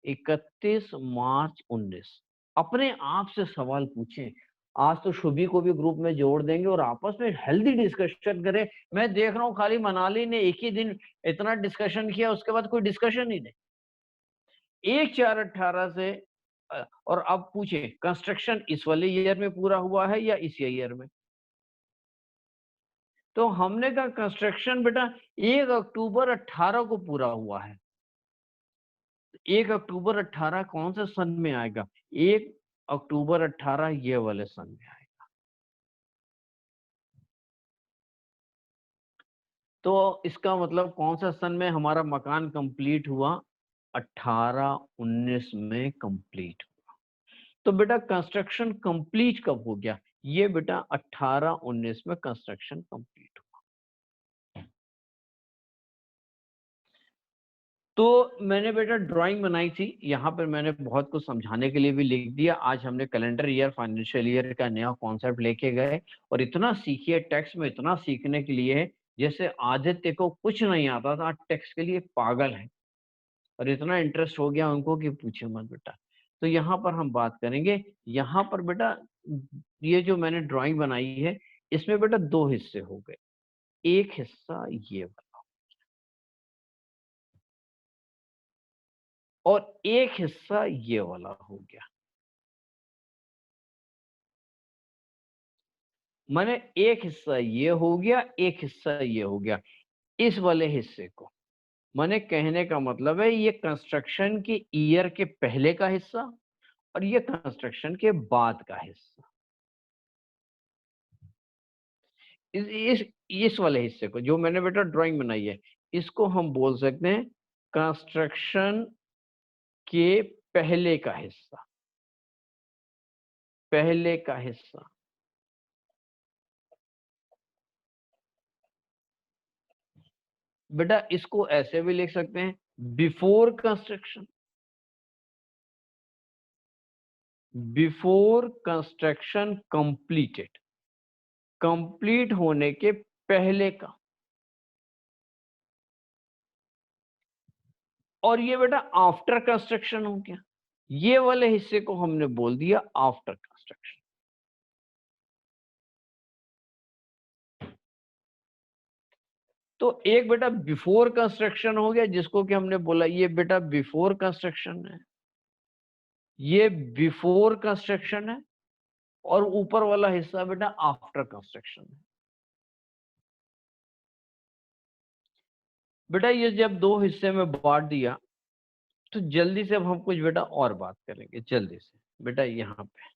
31 मार्च 19। अपने आप से सवाल पूछें। आज तो शुभी को भी ग्रुप में जोड़ देंगे और आपस में हेल्दी डिस्कशन करें। मैं देख रहा हूँ खाली मनाली ने एक ही दिन इतना डिस्कशन किया, उसके बाद कोई डिस्कशन ही नहीं। 1 4 18 से और अब पूछे कंस्ट्रक्शन इस वाले ईयर में पूरा हुआ है या इस ईयर में? तो हमने कहा कंस्ट्रक्शन बेटा 1 अक्टूबर 18 को पूरा हुआ है। 1 अक्टूबर 18 कौन से सन में आएगा? 1 अक्टूबर 18 ये वाले सन में आएगा। तो इसका मतलब कौन सा सन में हमारा मकान कंप्लीट हुआ? 18-19 में कंप्लीट हुआ। तो बेटा कंस्ट्रक्शन कंप्लीट कब हो गया? ये बेटा 18-19 में कंस्ट्रक्शन कंप्लीट हुआ। तो मैंने बेटा ड्राइंग बनाई थी, यहाँ पर मैंने बहुत कुछ समझाने के लिए भी लिख दिया। आज हमने कैलेंडर ईयर फाइनेंशियल ईयर का नया कॉन्सेप्ट लेके गए, और इतना सीखिए, टेक्स्ट में इतना सीखने के लिए है। जैसे आदित्य को कुछ नहीं आता था, टेक्स्ट के लिए पागल है, और इतना इंटरेस्ट हो गया उनको कि पूछे मत बेटा। तो यहाँ पर हम बात करेंगे। यहाँ पर बेटा ये जो मैंने ड्राइंग बनाई है, इसमें बेटा 2 हिस्से हो गए। एक हिस्सा ये वाला और एक हिस्सा ये वाला हो गया। माने एक हिस्सा ये हो गया, एक हिस्सा ये हो गया, इस वाले हिस्से को, माने कहने का मतलब है ये कंस्ट्रक्शन की ईयर के पहले का हिस्सा और ये कंस्ट्रक्शन के बाद का हिस्सा। इस वाले हिस्से को जो मैंने बेटा ड्राइंग बनाई है, इसको हम बोल सकते हैं कंस्ट्रक्शन के पहले का हिस्सा, पहले का हिस्सा। बेटा इसको ऐसे भी लिख सकते हैं before construction, before construction completed, complete होने के पहले का। और ये बेटा आफ्टर कंस्ट्रक्शन हो गया, ये वाले हिस्से को हमने बोल दिया आफ्टर कंस्ट्रक्शन। तो एक बेटा बिफोर कंस्ट्रक्शन हो गया जिसको कि हमने बोला ये बेटा बिफोर कंस्ट्रक्शन है, ये बिफोर कंस्ट्रक्शन है, और ऊपर वाला हिस्सा बेटा आफ्टर कंस्ट्रक्शन है। बेटा ये जब दो हिस्से में बांट दिया तो जल्दी से अब हम कुछ बेटा और बात करेंगे जल्दी से। बेटा यहाँ पे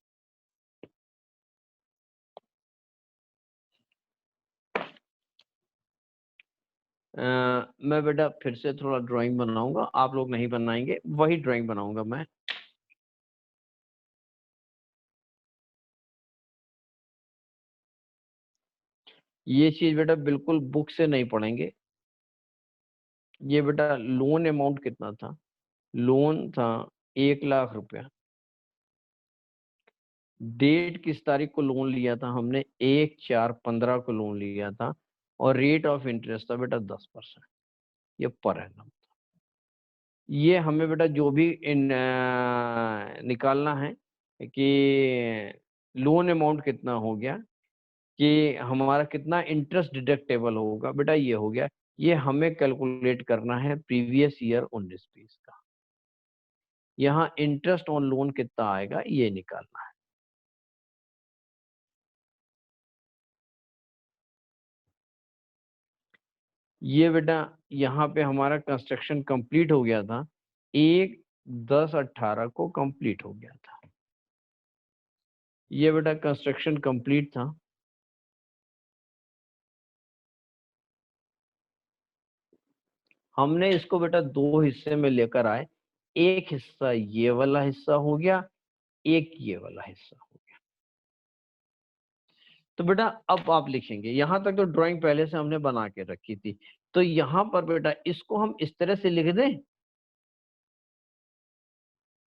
मैं बेटा फिर से थोड़ा ड्राइंग बनाऊंगा, आप लोग नहीं बनाएंगे, वही ड्राइंग बनाऊंगा मैं। ये चीज बेटा बिल्कुल बुक से नहीं पढ़ेंगे। ये बेटा लोन अमाउंट कितना था, लोन था 1 लाख रुपया। डेट किस तारीख को लोन लिया था हमने, 1/4/15 को लोन लिया था, और रेट ऑफ इंटरेस्ट था बेटा 10%। ये पर एनम। ये हमें बेटा जो भी निकालना है कि लोन अमाउंट कितना हो गया, कि हमारा कितना इंटरेस्ट डिडक्टेबल होगा, बेटा ये हो गया। ये हमें कैलकुलेट करना है प्रीवियस ईयर 19-20 का। यहाँ इंटरेस्ट ऑन लोन कितना आएगा ये निकालना है। ये बेटा यहाँ पे हमारा कंस्ट्रक्शन कंप्लीट हो गया था, 1/10/18 को कंप्लीट हो गया था। ये बेटा कंस्ट्रक्शन कंप्लीट था। हमने इसको बेटा दो हिस्से में लेकर आए, एक हिस्सा ये वाला हिस्सा हो गया, एक ये वाला हिस्सा हो गया। तो बेटा अब आप लिखेंगे, यहां तक तो ड्राइंग पहले से हमने बना के रखी थी, तो यहां पर बेटा इसको हम इस तरह से लिख दें।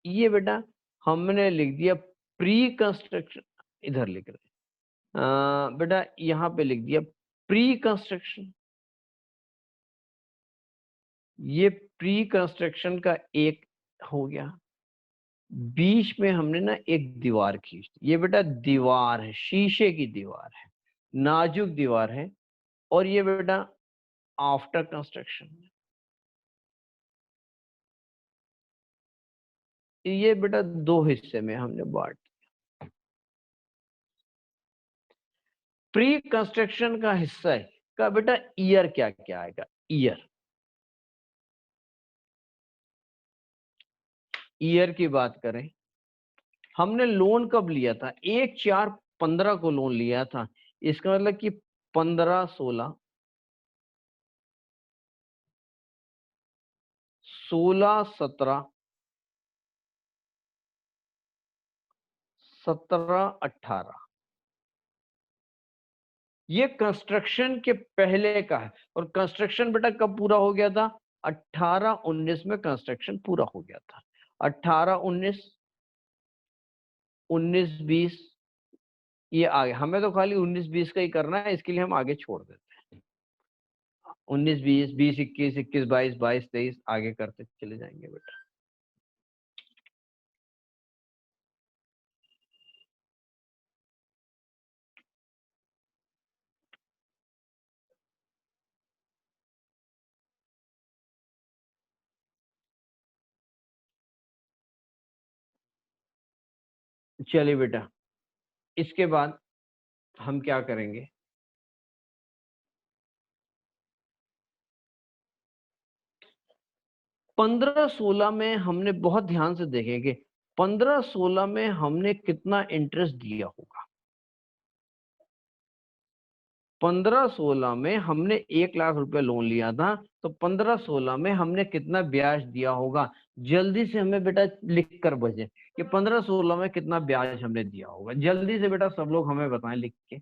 ये बेटा हमने लिख दिया प्री कंस्ट्रक्शन, इधर लिख रहे बेटा यहाँ पे लिख दिया प्री कंस्ट्रक्शन। ये प्री कंस्ट्रक्शन का एक हो गया। बीच में हमने ना एक दीवार खींच दी, ये बेटा दीवार है, शीशे की दीवार है, नाजुक दीवार है। और ये बेटा आफ्टर कंस्ट्रक्शन, ये बेटा दो हिस्से में हमने बांट। प्री कंस्ट्रक्शन का हिस्सा है का बेटा ईयर क्या क्या आएगा, ईयर, ईयर की बात करें, हमने लोन कब लिया था, 1/4/15 को लोन लिया था। इसका मतलब कि 15/16, 16/17, 17/18। ये कंस्ट्रक्शन के पहले का है, और कंस्ट्रक्शन बेटा कब पूरा हो गया था, 18-19 में कंस्ट्रक्शन पूरा हो गया था। 18-19, 19-20, ये आगे हमें तो खाली 19-20 का ही करना है, इसके लिए हम आगे छोड़ देते हैं। 19-20, 20-21, 21-22, 22-23 आगे करते चले जाएंगे बेटा। चलिए बेटा, इसके बाद हम क्या करेंगे, 15-16 में हमने बहुत ध्यान से देखेंगे, 15-16 में हमने कितना इंटरेस्ट दिया होगा। 15-16 में हमने 1 लाख रुपए लोन लिया था, तो 15-16 में हमने कितना ब्याज दिया होगा। जल्दी से हमें बेटा लिख कर भेजें कि 15-16 में कितना ब्याज हमने दिया होगा। जल्दी से बेटा सब लोग हमें बताएं लिख के।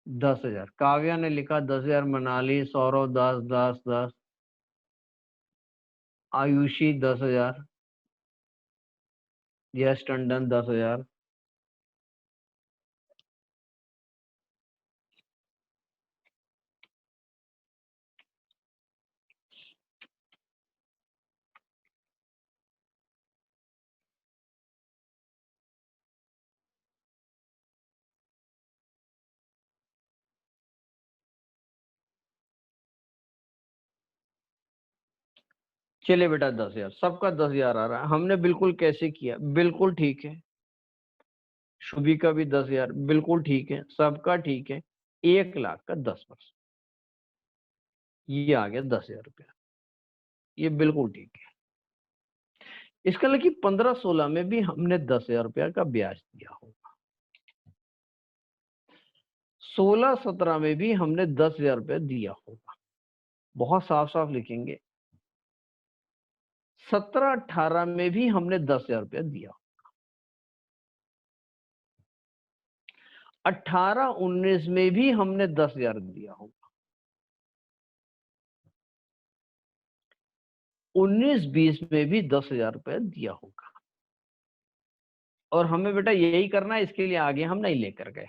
10,000 काव्या ने लिखा, 10,000 मनाली, सौरव 10, 10, 10, आयुषी 10,000, यश टंडन 10,000। चलिए बेटा 10,000, सबका 10,000 आ रहा है। हमने बिल्कुल कैसे किया, बिल्कुल ठीक है। शुभी का भी 10,000, बिल्कुल ठीक है, सबका ठीक है। 1 लाख का 10%, ये आ गया 10,000 रुपया, ये बिल्कुल ठीक है। इसका लगे 15-16 में भी हमने 10,000 रुपया का ब्याज दिया होगा। 16-17 में भी हमने 10,000 रुपया दिया होगा। बहुत साफ साफ लिखेंगे। 17-18 में भी हमने 10,000 रुपया दिया। 18-19 में भी हमने 10,000 दिया होगा। 19-20 में भी 10,000 रुपया दिया होगा। और हमें बेटा यही करना है, इसके लिए आगे हम नहीं लेकर गए।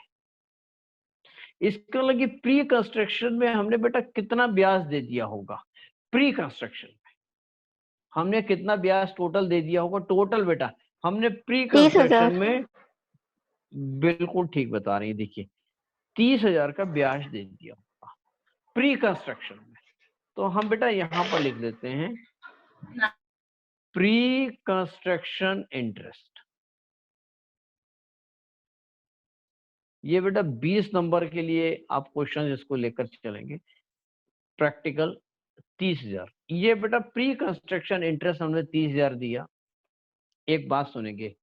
इसके लगे प्री कंस्ट्रक्शन में हमने बेटा कितना ब्याज दे दिया होगा। प्री कंस्ट्रक्शन में हमने कितना ब्याज टोटल दे दिया होगा। टोटल बेटा हमने प्री 30,000। कंस्ट्रक्शन में, बिल्कुल ठीक बता रही है, देखिए 30,000 का ब्याज दे दिया होगा प्री कंस्ट्रक्शन में। तो हम बेटा यहां पर लिख देते हैं प्री कंस्ट्रक्शन इंटरेस्ट। ये बेटा 20 नंबर के लिए आप क्वेश्चन इसको लेकर चलेंगे। प्रैक्टिकल 30,000, ये बेटा प्री कंस्ट्रक्शन इंटरेस्ट हमने 30,000 दिया। एक बात सुनेंगे,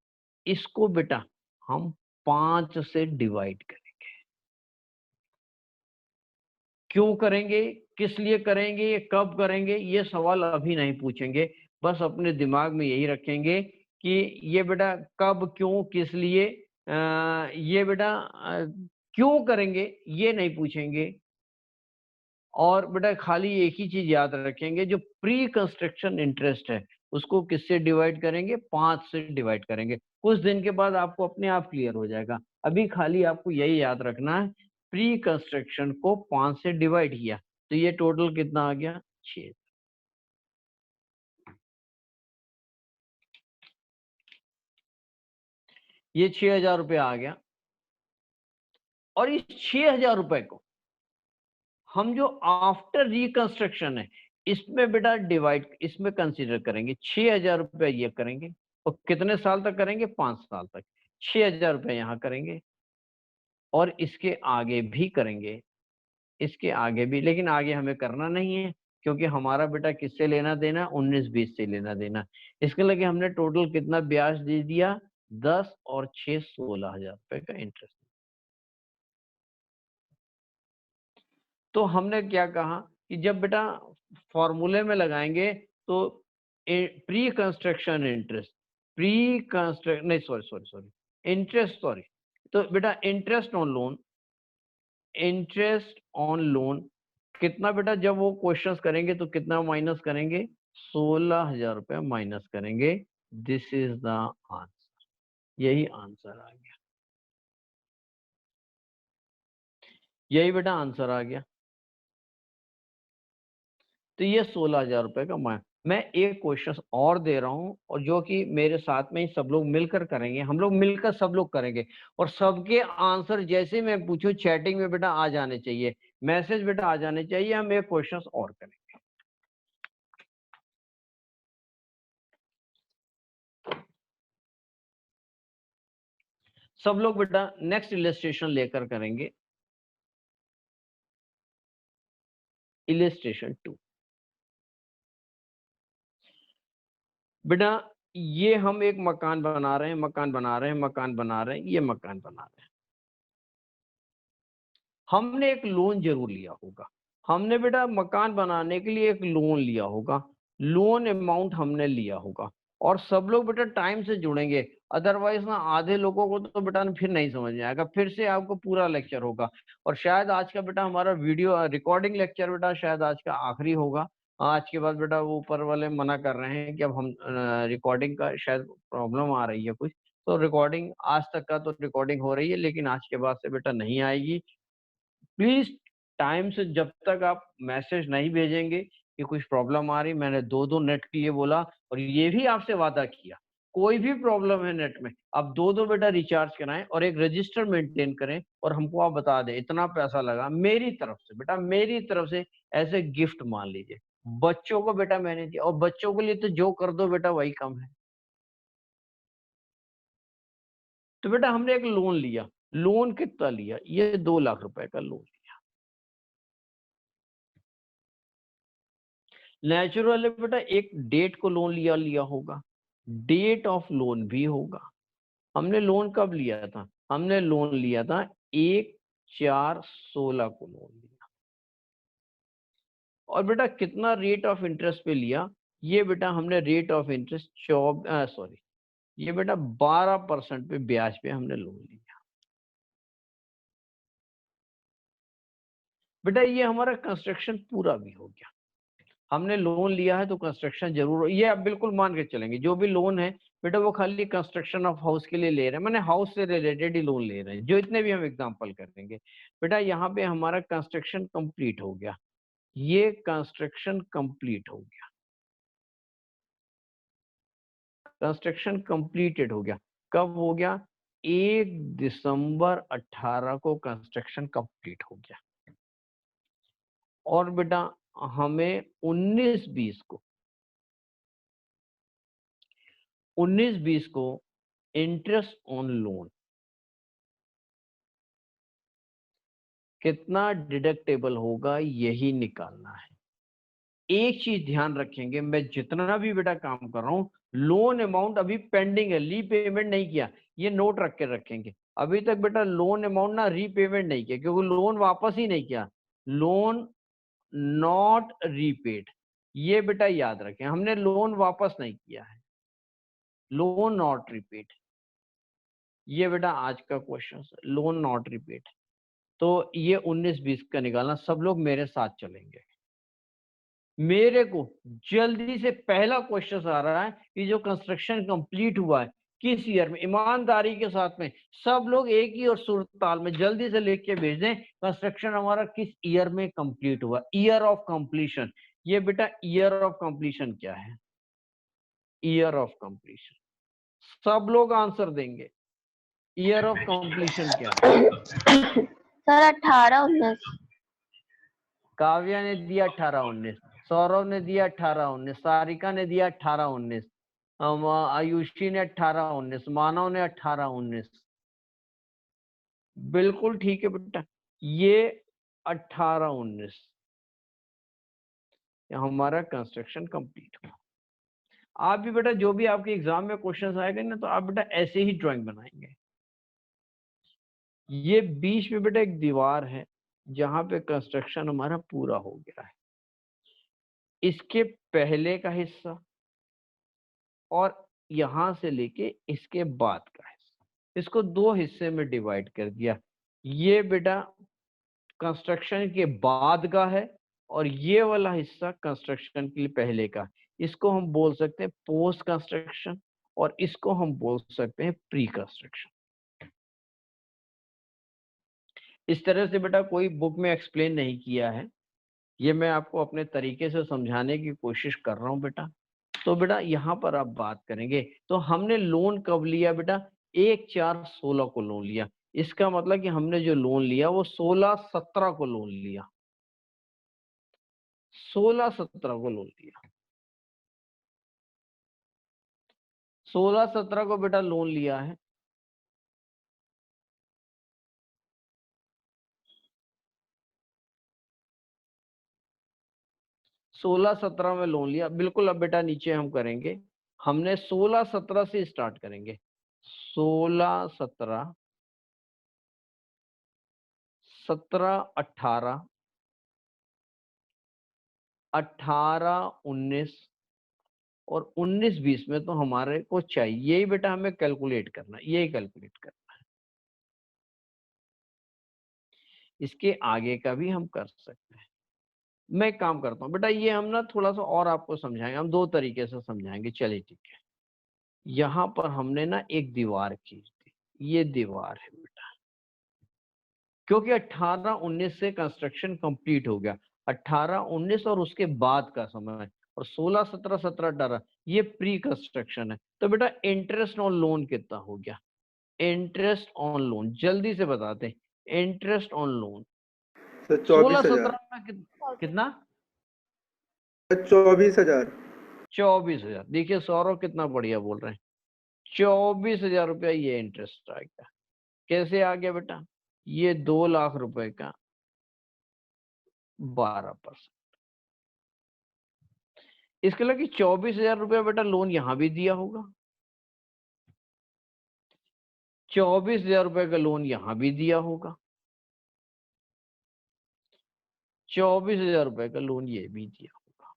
इसको बेटा हम 5 से डिवाइड करेंगे। क्यों करेंगे, किस लिए करेंगे, कब करेंगे, ये सवाल अभी नहीं पूछेंगे। बस अपने दिमाग में यही रखेंगे कि ये बेटा कब, क्यों, किस लिए, ये बेटा क्यों करेंगे ये नहीं पूछेंगे। और बेटा खाली एक ही चीज याद रखेंगे, जो प्री कंस्ट्रक्शन इंटरेस्ट है उसको किससे डिवाइड करेंगे, 5 से डिवाइड करेंगे। कुछ दिन के बाद आपको अपने आप क्लियर हो जाएगा। अभी खाली आपको यही याद रखना है, प्री कंस्ट्रक्शन को 5 से डिवाइड किया तो ये टोटल कितना आ गया, 6। ये 6,000 रुपये आ गया। और इस 6,000 रुपए को हम जो आफ्टर रिकंस्ट्रक्शन है इसमें बेटा डिवाइड, इसमें कंसीडर करेंगे। 6,000 रुपया ये करेंगे और कितने साल तक करेंगे, 5 साल तक। 6,000 रुपये यहाँ करेंगे और इसके आगे भी करेंगे, इसके आगे भी। लेकिन आगे हमें करना नहीं है क्योंकि हमारा बेटा किससे लेना देना, 19-20 से लेना देना। इसके लगे हमने टोटल कितना ब्याज दे दिया, 10 और 6 16,000 रुपए का इंटरेस्ट। तो हमने क्या कहा कि जब बेटा फॉर्मूले में लगाएंगे तो pre construction interest, pre construct नहीं, sorry sorry sorry, interest, sorry. तो बेटा interest on loan, interest on loan कितना बेटा, जब वो क्वेश्चंस करेंगे तो कितना माइनस करेंगे, 16,000 रुपया माइनस करेंगे। दिस इज द आंसर, यही आंसर आ गया, यही बेटा आंसर आ गया। तो ये 16,000 रुपए का मैं एक क्वेश्चन और दे रहा हूँ, और जो कि मेरे साथ में ही सब लोग मिलकर करेंगे, हम लोग मिलकर सब लोग करेंगे, और सबके आंसर जैसे मैं पूछूं चैटिंग में बेटा आ जाने चाहिए, मैसेज बेटा आ जाने चाहिए। हम एक क्वेश्चन और करेंगे। सब लोग बेटा नेक्स्ट इलस्ट्रेशन लेकर करेंगे, इलस्ट्रेशन 2। बेटा ये हम एक मकान बना रहे हैं, मकान बना रहे हैं, मकान बना रहे हैं, ये मकान बना रहे हैं। हमने एक लोन जरूर लिया होगा, हमने बेटा मकान बनाने के लिए एक लोन लिया होगा, लोन अमाउंट हमने लिया होगा, और सब लोग बेटा टाइम से जुड़ेंगे, अदरवाइज ना आधे लोगों को तो बेटा फिर नहीं समझ में आएगा, फिर से आपको पूरा लेक्चर होगा। और शायद आज का बेटा हमारा वीडियो रिकॉर्डिंग लेक्चर बेटा शायद आज का आखिरी होगा। आज के बाद बेटा वो ऊपर वाले मना कर रहे हैं कि अब हम रिकॉर्डिंग का शायद प्रॉब्लम आ रही है कुछ, तो रिकॉर्डिंग आज तक का तो रिकॉर्डिंग हो रही है, लेकिन आज के बाद से बेटा नहीं आएगी। प्लीज टाइम से, जब तक आप मैसेज नहीं भेजेंगे कि कुछ प्रॉब्लम आ रही, मैंने 2-2 नेट के लिए बोला, और ये भी आपसे वादा किया, कोई भी प्रॉब्लम है नेट में आप 2-2 बेटा रिचार्ज कराएं और एक रजिस्टर मेंटेन करें, और हमको आप बता दें इतना पैसा लगा मेरी तरफ से बेटा, मेरी तरफ से ऐसे गिफ्ट मान लीजिए। बच्चों को बेटा मैंने दिया, और बच्चों के लिए तो जो कर दो बेटा वही कम है। तो बेटा हमने एक लोन लिया, लोन कितना लिया, ये 2 लाख रुपए का लोन। नेचुरल है बेटा, एक डेट को लोन लिया लिया होगा, डेट ऑफ लोन भी होगा। हमने लोन कब लिया था, हमने लोन लिया था 1/4/16 को लोन लिया। और बेटा कितना रेट ऑफ इंटरेस्ट पे लिया, ये बेटा हमने रेट ऑफ इंटरेस्ट सॉरी, ये बेटा 12% पे ब्याज पे हमने लोन लिया। बेटा ये हमारा कंस्ट्रक्शन पूरा भी हो गया, हमने लोन लिया है तो कंस्ट्रक्शन जरूर ये आप बिल्कुल मान के चलेंगे, जो भी लोन है बेटा वो खाली कंस्ट्रक्शन ऑफ हाउस के लिए ले रहे हैं, मैंने हाउस से रिलेटेड ही लोन ले रहे हैं, जो इतने भी हम एग्जांपल करेंगे। बेटा यहाँ पे हमारा कंस्ट्रक्शन कंप्लीट हो गया, ये कंस्ट्रक्शन कंप्लीट हो गया, कंस्ट्रक्शन कंप्लीटेड हो गया। कब हो गया, 1 दिसंबर 18 को कंस्ट्रक्शन कंप्लीट हो गया। और बेटा हमें 19-20 को इंटरेस्ट ऑन लोन कितना डिडक्टेबल होगा यही निकालना है। एक चीज ध्यान रखेंगे, मैं जितना भी बेटा काम कर रहा हूं, लोन अमाउंट अभी पेंडिंग है, रीपेमेंट नहीं किया, ये नोट रख के रखेंगे। अभी तक बेटा लोन अमाउंट ना रीपेमेंट नहीं किया, क्योंकि लोन वापस ही नहीं किया, लोन नॉट रीपेड, ये बेटा याद रखें, हमने लोन वापस नहीं किया है, लोन नॉट रिपेड, ये बेटा आज का क्वेश्चन है, लोन नॉट रिपेड। तो ये 19-20 का निकालना, सब लोग मेरे साथ चलेंगे। मेरे को जल्दी से पहला क्वेश्चन आ रहा है कि जो कंस्ट्रक्शन कंप्लीट हुआ है किस ईयर में, ईमानदारी के साथ में सब लोग एक ही और सुर ताल में जल्दी से लिख के भेज दें, कंस्ट्रक्शन हमारा किस ईयर में कंप्लीट हुआ, ईयर ऑफ कंप्लीशन। ये बेटा ईयर ऑफ कंप्लीशन क्या है, ईयर ऑफ कंप्लीशन सब लोग आंसर देंगे, ईयर ऑफ कंप्लीशन क्या है। सर 18-19। काव्या ने दिया 18-19, सौरभ ने दिया 18-19, सारिका ने दिया 18-19, आयुषी ने 18-19, मानव ने 18-19। बिल्कुल ठीक है बेटा, ये 18-19 हमारा कंस्ट्रक्शन कंप्लीट हुआ। आप भी बेटा जो भी आपके एग्जाम में क्वेश्चन आएंगे ना, तो आप बेटा ऐसे ही ड्राइंग बनाएंगे। ये बीच में बेटा एक दीवार है जहां पे कंस्ट्रक्शन हमारा पूरा हो गया है, इसके पहले का हिस्सा और यहां से लेके इसके बाद का हिस्सा, इसको 2 हिस्से में डिवाइड कर दिया। ये बेटा कंस्ट्रक्शन के बाद का है, और ये वाला हिस्सा कंस्ट्रक्शन के लिए पहले का। इसको हम बोल सकते हैं पोस्ट कंस्ट्रक्शन, और इसको हम बोल सकते हैं प्री कंस्ट्रक्शन। इस तरह से बेटा कोई बुक में एक्सप्लेन नहीं किया है, ये मैं आपको अपने तरीके से समझाने की कोशिश कर रहा हूँ बेटा। तो बेटा यहाँ पर आप बात करेंगे, तो हमने लोन कब लिया बेटा? 1/4/16 को लोन लिया। इसका मतलब कि हमने जो लोन लिया वो 16/17 को लोन लिया, 16/17 को लोन लिया, 16/17 को बेटा लोन लिया है। 16/17 में लोन लिया, बिल्कुल। अब बेटा नीचे हम करेंगे, हमने 16/17 से स्टार्ट करेंगे। 16/17, 17/18, 18/19 और 19/20 में तो हमारे को चाहिए ही बेटा, हमें कैलकुलेट करना, यही कैलकुलेट करना। इसके आगे का भी हम कर सकते हैं। मैं एक काम करता हूँ बेटा, ये हम ना थोड़ा सा और आपको समझाएंगे, हम दो तरीके से समझाएंगे। चलिए ठीक है। यहाँ पर हमने ना एक दीवार खींच दी, ये दीवार है बेटा, क्योंकि 18-19 से कंस्ट्रक्शन कंप्लीट हो गया। 18-19 और उसके बाद का समय, और 16-17, 17-18 ये प्री कंस्ट्रक्शन है। तो बेटा इंटरेस्ट ऑन लोन कितना हो गया? इंटरेस्ट ऑन लोन जल्दी से बताते हैं। Interest on loan sir 16-17 24,000। में कितना? 24,000। 24,000। देखिए सौरभ कितना बढ़िया बोल रहे हैं। 24,000 रुपया ये इंटरेस्ट आ गया। कैसे आ गया बेटा? ये 2 लाख रुपए का 12%। इसके लिए कि 24,000 रुपया बेटा लोन यहां भी दिया होगा, 24,000 रुपए का लोन यहां भी दिया होगा, 24,000 रुपए का लोन ये भी दिया होगा,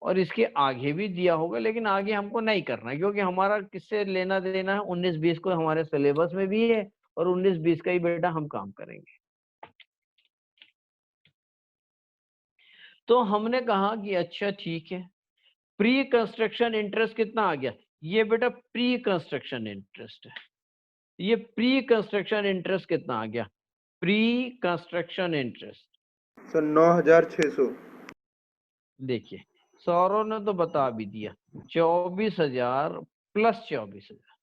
और इसके आगे भी दिया होगा। लेकिन आगे हमको नहीं करना है, क्योंकि हमारा किससे लेना देना है? 19-20 को हमारे सिलेबस में भी है, और 19-20 का ही बेटा हम काम करेंगे। तो हमने कहा कि अच्छा ठीक है, प्री कंस्ट्रक्शन इंटरेस्ट कितना आ गया? ये बेटा प्री कंस्ट्रक्शन इंटरेस्ट है। ये प्री कंस्ट्रक्शन इंटरेस्ट कितना आ गया? Pre construction interest sir 9,600। देखिए सौरव ने तो बता भी दिया, 24,000 प्लस 24,000।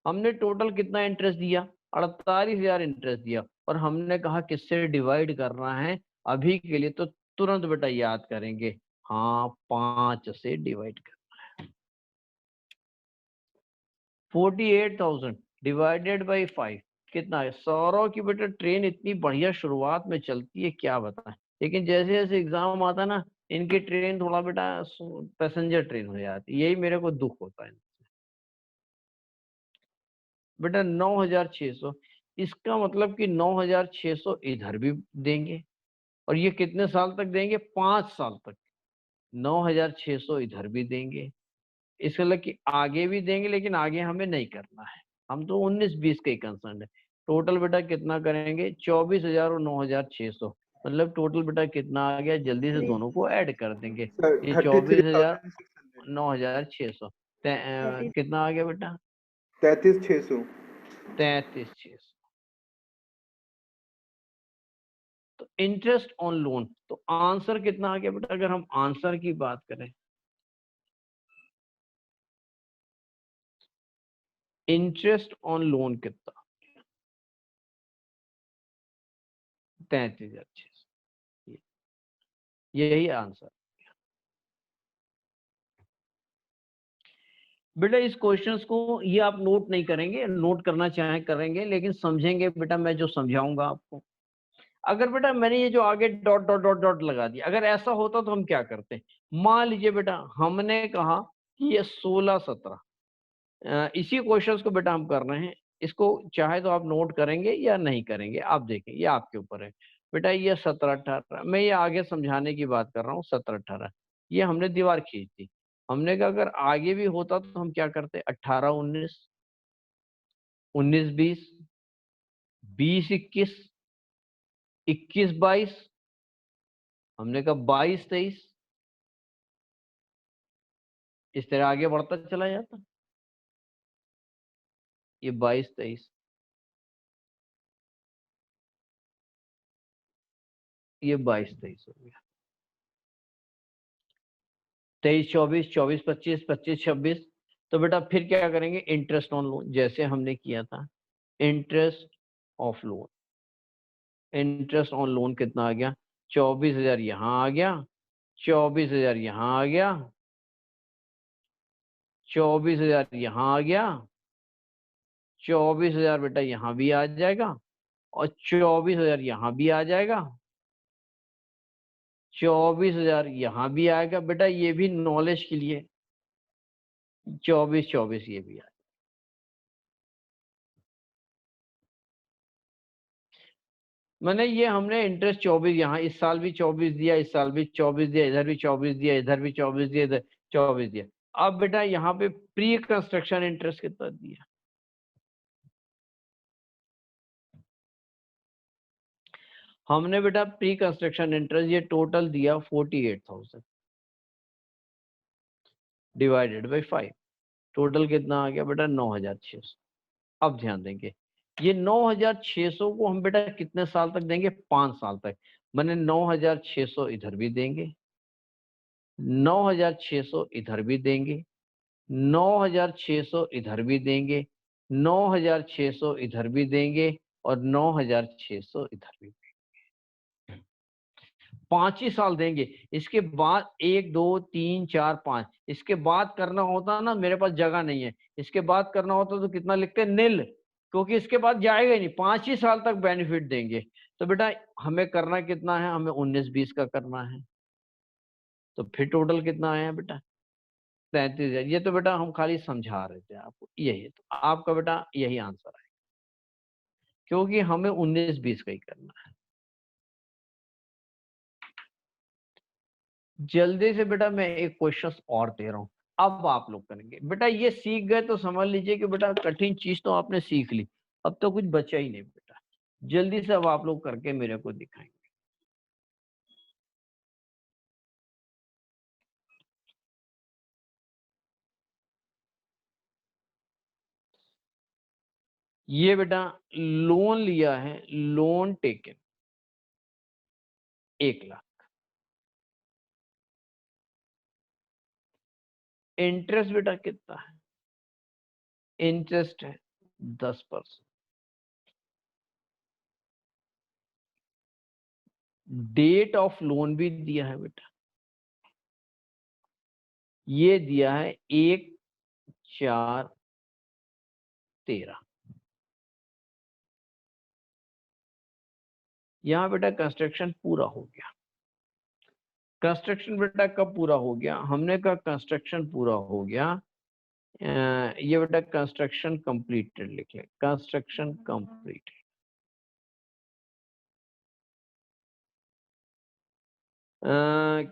हमने टोटल कितना इंटरेस्ट दिया? 48,000 इंटरेस्ट दिया। और हमने कहा किससे डिवाइड करना है अभी के लिए? तो तुरंत बेटा याद करेंगे, हाँ 5 से डिवाइड कर। 48,000 डिवाइडेड बाई 5 कितना है? सौरव की बेटा ट्रेन इतनी बढ़िया शुरुआत में चलती है क्या बताएं, लेकिन जैसे जैसे एग्जाम आता है ना, इनकी ट्रेन थोड़ा बेटा पैसेंजर ट्रेन हो जाती है। यही मेरे को दुख होता है बेटा। 9,600, इसका मतलब कि 9,600 इधर भी देंगे, और ये कितने साल तक देंगे? 5 साल तक। 9,600 इधर भी देंगे, इसका मतलब कि आगे भी देंगे, लेकिन आगे हमें नहीं करना है। हम तो 19-20 का ही कंसर्न है। टोटल बेटा कितना करेंगे? 24,000 और 9,600, मतलब टोटल बेटा कितना आ गया? जल्दी से दोनों को ऐड कर देंगे। सर ये 24,000, 33,600। 9,600, कितना आ गया बेटा? 33,600। 33,600। तो इंटरेस्ट ऑन लोन, तो आंसर कितना आ गया बेटा? अगर हम आंसर की बात करें, इंटरेस्ट ऑन लोन कितना? 33,600, यही आंसर। बेटा इस क्वेश्चंस को ये आप नोट नहीं करेंगे, नोट करना चाहे करेंगे, लेकिन समझेंगे बेटा मैं जो समझाऊंगा आपको। अगर बेटा मैंने ये जो आगे डॉट डॉट डॉट डॉट लगा दिया, अगर ऐसा होता तो हम क्या करते? मान लीजिए बेटा हमने कहा कि ये 16-17, इसी क्वेश्चंस को बेटा हम कर रहे हैं। इसको चाहे तो आप नोट करेंगे या नहीं करेंगे, आप देखें, ये आपके ऊपर है। बेटा ये 17-18, मैं ये आगे समझाने की बात कर रहा हूँ। 17-18 ये हमने दीवार खींच दी। हमने कहा अगर आगे भी होता तो हम क्या करते? 18-19, 19-20, 20-21, 21-22, हमने कहा 22-23, इस तरह आगे बढ़ता चला जाता। ये 22-23, ये 22-23 हो गया। 23-24, 24-25, 25-26। तो बेटा फिर क्या करेंगे, इंटरेस्ट ऑन लोन जैसे हमने किया था। Interest of loan, interest on loan कितना आ गया, 24,000 यहाँ आ गया, 24,000 यहाँ आ गया, 24,000 यहाँ आ गया, 24,000 बेटा यहाँ भी आ जाएगा, और 24,000 यहाँ भी आ जाएगा, 24,000 यहाँ भी आएगा। बेटा ये भी नॉलेज के लिए, 24-24 ये भी आएगा। मैंने ये हमने इंटरेस्ट 24 यहाँ, इस साल भी 24 दिया, इस साल भी 24 दिया, इधर भी 24 दिया, इधर भी 24 दिया, इधर 24 दिया। अब बेटा यहाँ पे प्री कंस्ट्रक्शन इंटरेस्ट कितना दिया, हमने बेटा प्री कंस्ट्रक्शन इंटरेस्ट ये टोटल दिया 48,000 डिवाइडेड बाई 5, टोटल कितना आ गया बेटा 9,600। अब ध्यान देंगे, ये 9,600 को हम बेटा कितने साल तक देंगे, 5 साल तक। मैंने 9,600 इधर भी देंगे, 9,600 इधर भी देंगे, 9,600 इधर भी देंगे, 9,600 इधर भी देंगे, और 9,600 इधर भी देंगे। 5 ही साल देंगे। इसके बाद 1 2 3 4 5, इसके बाद करना होता ना, मेरे पास जगह नहीं है, इसके बाद करना होता तो कितना लिखते, नील, क्योंकि इसके बाद जाएगा ही नहीं, 5 ही साल तक बेनिफिट देंगे। तो बेटा हमें करना कितना है, हमें 19-20 का करना है। तो फिर टोटल कितना आया बेटा, 33,000। ये तो बेटा हम खाली समझा रहे थे आपको, यही तो आपका बेटा यही आंसर है, क्योंकि हमें 19-20 का ही करना है। जल्दी से बेटा मैं एक क्वेश्चन और दे रहा हूँ, अब आप लोग करेंगे। बेटा ये सीख गए तो समझ लीजिए कि बेटा कठिन चीज तो आपने सीख ली, अब तो कुछ बचा ही नहीं बेटा। जल्दी से अब आप लोग करके मेरे को दिखाएंगे। ये बेटा लोन लिया है, लोन टेकन 1 लाख, इंटरेस्ट बेटा कितना है, इंटरेस्ट है 10%, डेट ऑफ लोन भी दिया है बेटा, ये दिया है 1/4/13। यहाँ बेटा कंस्ट्रक्शन पूरा हो गया। कंस्ट्रक्शन बेटा कब पूरा हो गया, हमने कहा कंस्ट्रक्शन पूरा हो गया, ये बेटा कंस्ट्रक्शन कंप्लीटेड लिख ले, कंस्ट्रक्शन कंप्लीट।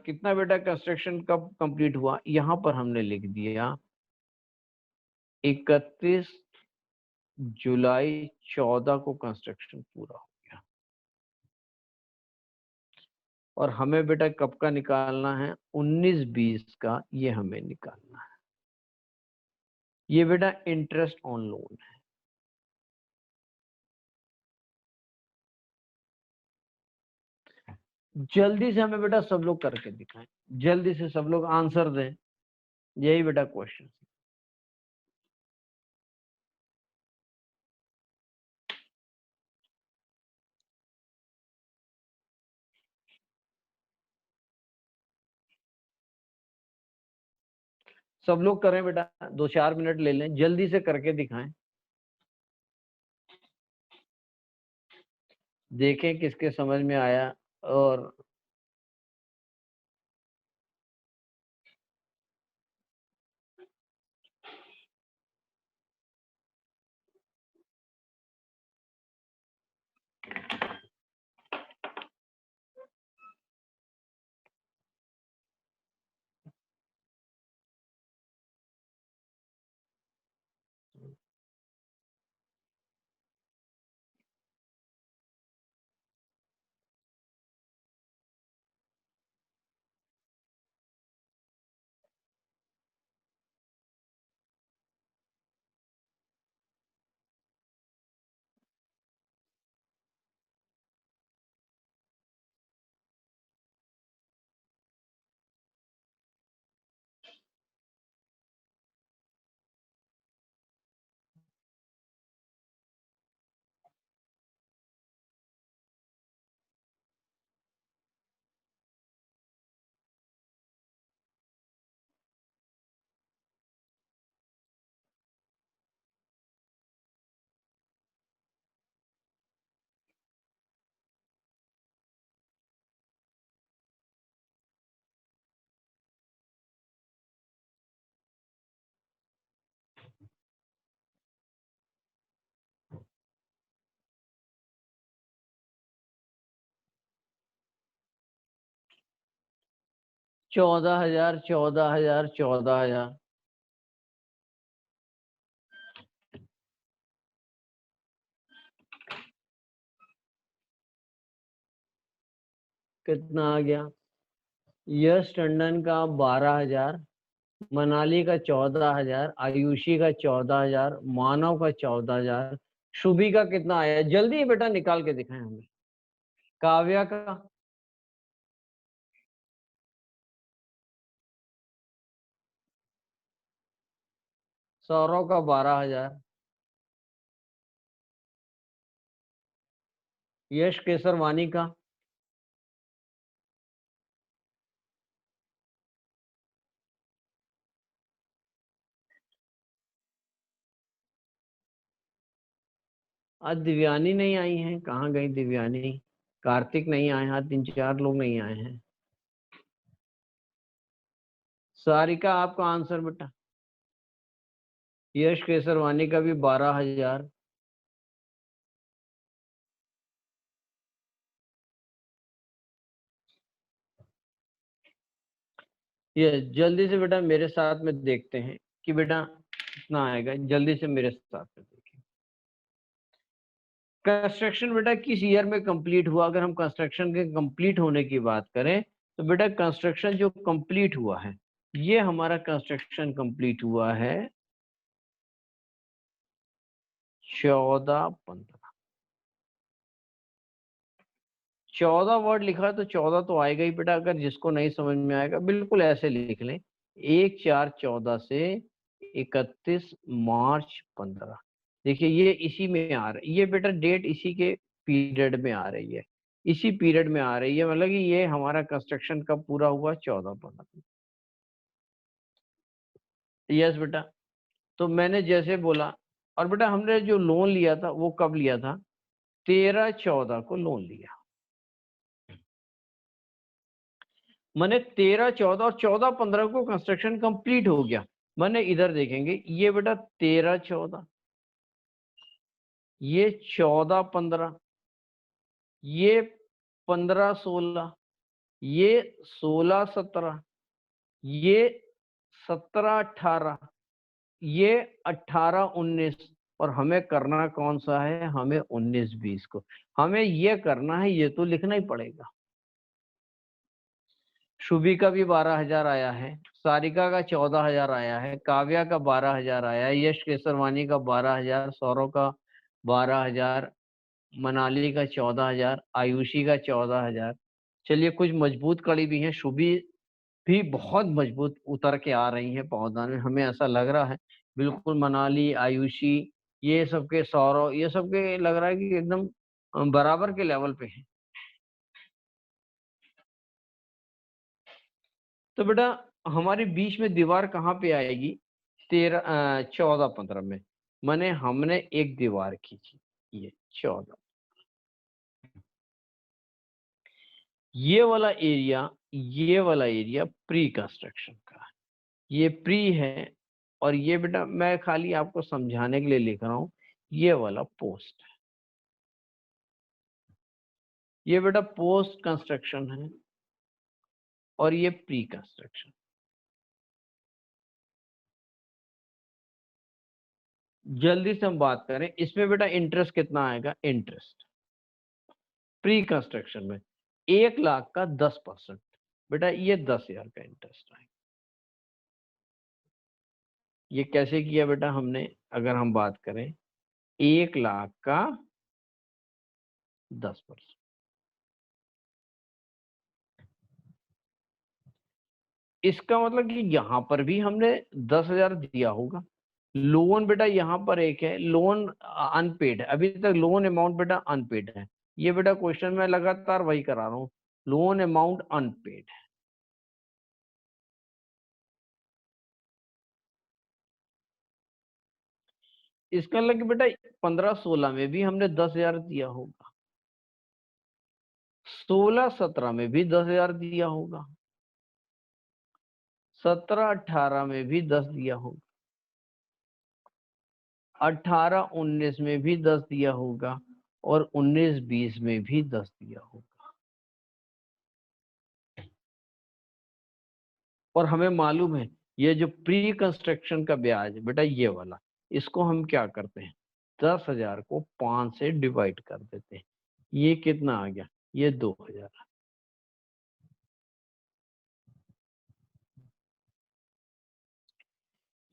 कितना बेटा कंस्ट्रक्शन कब कंप्लीट हुआ, यहाँ पर हमने लिख दिया 31 जुलाई 14 को कंस्ट्रक्शन पूरा हो गया। और हमें बेटा कब का निकालना है, 19-20 का, ये हमें निकालना है। ये बेटा इंटरेस्ट ऑन लोन है। जल्दी से हमें बेटा सब लोग करके दिखाएं, जल्दी से सब लोग आंसर दें, यही बेटा क्वेश्चन। सब लोग करें बेटा, 2-4 मिनट ले लें, जल्दी से करके दिखाएं, देखें किसके समझ में आया। और 14,000, 14,000, 14,000। कितना आ गया? यश टंडन का 12,000, मनाली का 14,000, आयुषी का 14,000, मानव का 14,000, शुभी का कितना आया? जल्दी बेटा निकाल के दिखाएं हमें। काव्या का? सौरव का 12,000, यश केसरवानी का? आज दिव्यानी नहीं आई हैं, कहाँ गई दिव्यानी? कार्तिक नहीं आए हैं, 3-4 लोग नहीं आए हैं। सारिका आपका आंसर बेटा? यश केसरवानी का भी 12,000। ये जल्दी से बेटा मेरे साथ में देखते हैं कि बेटा कितना आएगा। जल्दी से मेरे साथ में देखिए। कंस्ट्रक्शन बेटा किस ईयर में कंप्लीट हुआ? अगर हम कंस्ट्रक्शन के कंप्लीट होने की बात करें तो बेटा कंस्ट्रक्शन जो कंप्लीट हुआ है, ये हमारा कंस्ट्रक्शन कंप्लीट हुआ है 14-15। 14 वर्ड लिखा है तो 14 तो आएगा ही बेटा। अगर जिसको नहीं समझ में आएगा बिल्कुल ऐसे लिख लें, 1/4/14 से 31 मार्च 15। देखिए ये इसी में आ रहा है, ये बेटा डेट इसी के पीरियड में आ रही है, इसी पीरियड में आ रही है। मतलब कि ये हमारा कंस्ट्रक्शन कब पूरा हुआ? 14-15। यस बेटा। तो मैंने जैसे बोला, और बेटा हमने जो लोन लिया था वो कब लिया था? 13-14 को लोन लिया। मैंने 13-14 और 14-15 को कंस्ट्रक्शन कंप्लीट हो गया। मैंने इधर देखेंगे, ये बेटा 13-14, ये 14-15, ये 15-16, ये 16-17, ये 17-18, ये 18-19, और हमें करना कौन सा है? हमें 19-20 को हमें ये करना है, ये तो लिखना ही पड़ेगा। शुभी का भी 12,000 आया है, सारिका का 14,000 आया है, काव्या का 12,000 आया है, यश केसरवानी का 12,000, सौरव का 12,000, मनाली का 14,000, आयुषी का 14,000। चलिए कुछ मजबूत कड़ी भी है, शुभी भी बहुत मजबूत उतर के आ रही है पौधान में, हमें ऐसा लग रहा है। बिल्कुल मनाली, आयुषी, ये सबके, सौरव, ये सबके लग रहा है कि एकदम बराबर के लेवल पे है। तो बेटा हमारे बीच में दीवार कहाँ पे आएगी? 14-15 में। मैंने हमने एक दीवार खींची, ये 14। ये वाला एरिया, ये वाला एरिया प्री कंस्ट्रक्शन का है, ये प्री है। और ये बेटा मैं खाली आपको समझाने के लिए लिख रहा हूँ, ये वाला पोस्ट है, ये बेटा पोस्ट कंस्ट्रक्शन है, और ये प्री कंस्ट्रक्शन। जल्दी से हम बात करें इसमें बेटा इंटरेस्ट कितना आएगा? इंटरेस्ट प्री कंस्ट्रक्शन में 1,00,000 का 10%, बेटा ये 10,000 का इंटरेस्ट आएगा। ये कैसे किया बेटा हमने? अगर हम बात करें 1,00,000 का 10%, इसका मतलब कि यहाँ पर भी हमने 10,000 दिया होगा। लोन बेटा यहाँ पर एक है, लोन अनपेड है, अभी तक लोन अमाउंट बेटा अनपेड है। ये बेटा क्वेश्चन में लगातार वही करा रहा हूँ, लोन अमाउंट अनपेड है। इसका लगे बेटा 15-16 में भी हमने 10,000 दिया होगा, 16-17 में भी 10,000 दिया होगा, 17-18 में भी 10 दिया होगा, 18-19 में भी 10 दिया होगा, और 19-20 में भी 10 दिया होगा। और हमें मालूम है ये जो प्री कंस्ट्रक्शन का ब्याज बेटा ये वाला, इसको हम क्या करते हैं 10,000 को 5 से डिवाइड कर देते हैं। ये कितना आ गया, ये 2,000।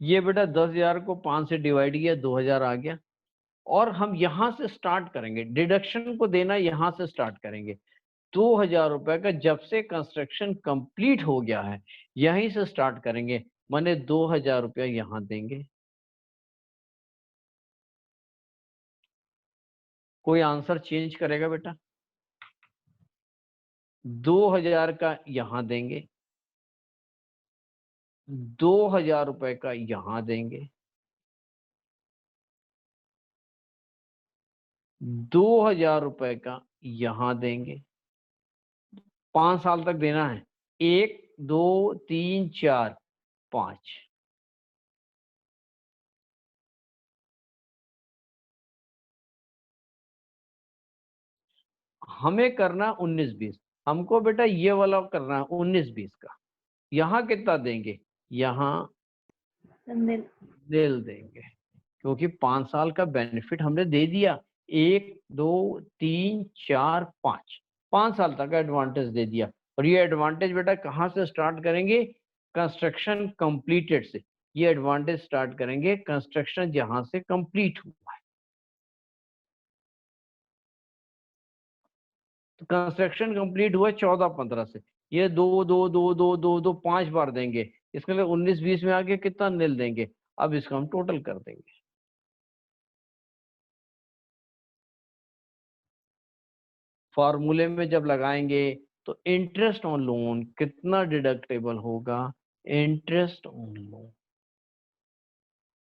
ये बेटा 10,000 को 5 से डिवाइड किया 2,000 आ गया। और हम यहां से स्टार्ट करेंगे, डिडक्शन को देना यहां से स्टार्ट करेंगे। 2,000 रुपए का जब से कंस्ट्रक्शन कंप्लीट हो गया है यहीं से स्टार्ट करेंगे, माने 2,000 रुपया यहां देंगे। कोई आंसर चेंज करेगा बेटा? 2,000 का यहां देंगे, 2,000 रुपए का यहां देंगे, 2,000 रुपए का यहां देंगे। 5 साल तक देना है, 1 2 3 4 5। हमें करना 19-20, हमको बेटा ये वाला करना है 19-20 का। यहाँ कितना देंगे, यहाँ दिल देंगे, क्योंकि 5 साल का बेनिफिट हमने दे दिया। 1 2 3 4 5, 5 साल तक का एडवांटेज दे दिया। और ये एडवांटेज बेटा कहाँ से स्टार्ट करेंगे, कंस्ट्रक्शन कंप्लीटेड से। ये एडवांटेज स्टार्ट करेंगे कंस्ट्रक्शन जहां से कंप्लीट हुआ है। तो कंस्ट्रक्शन कंप्लीट हुआ 14-15 से, ये 2 2 2 2 2 2 5 बार देंगे। इसके लिए 19-20 में आगे कितना निल देंगे। अब इसको हम टोटल कर देंगे। फॉर्मूले में जब लगाएंगे तो इंटरेस्ट ऑन लोन कितना डिडक्टेबल होगा, इंटरेस्ट ऑन लोन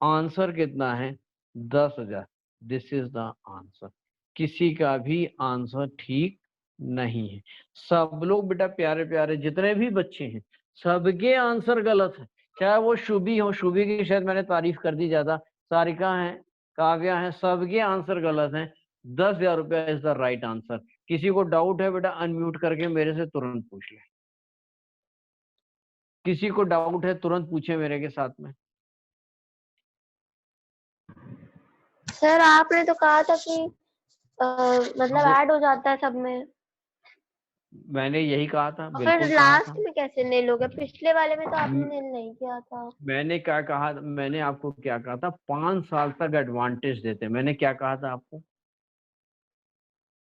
आंसर कितना है 10,000। This is the answer. किसी का भी आंसर ठीक नहीं है। सब लोग बेटा प्यारे प्यारे जितने भी बच्चे हैं सबके आंसर गलत है। चाहे वो शुभी हो, शुभी की शायद मैंने तारीफ कर दी ज्यादा, सारिका है, काव्या है, सबके आंसर गलत हैं। 10,000 रुपया इज द राइट आंसर। किसी को डाउट है बेटा अनम्यूट करके मेरे से तुरंत पूछ ले। किसी को डाउट है तुरंत पूछे मेरे के साथ में। सर आपने तो कहा था कि मतलब ऐड हो जाता है सब में, मैंने यही कहा था, और बिल्कुल फिर कहा लास्ट था। में कैसे नील हो गया? पिछले वाले में तो आपने म- नील नहीं किया था। मैंने क्या कहा, मैंने आपको क्या कहा था 5 साल तक एडवांटेज देते। मैंने क्या कहा था आपको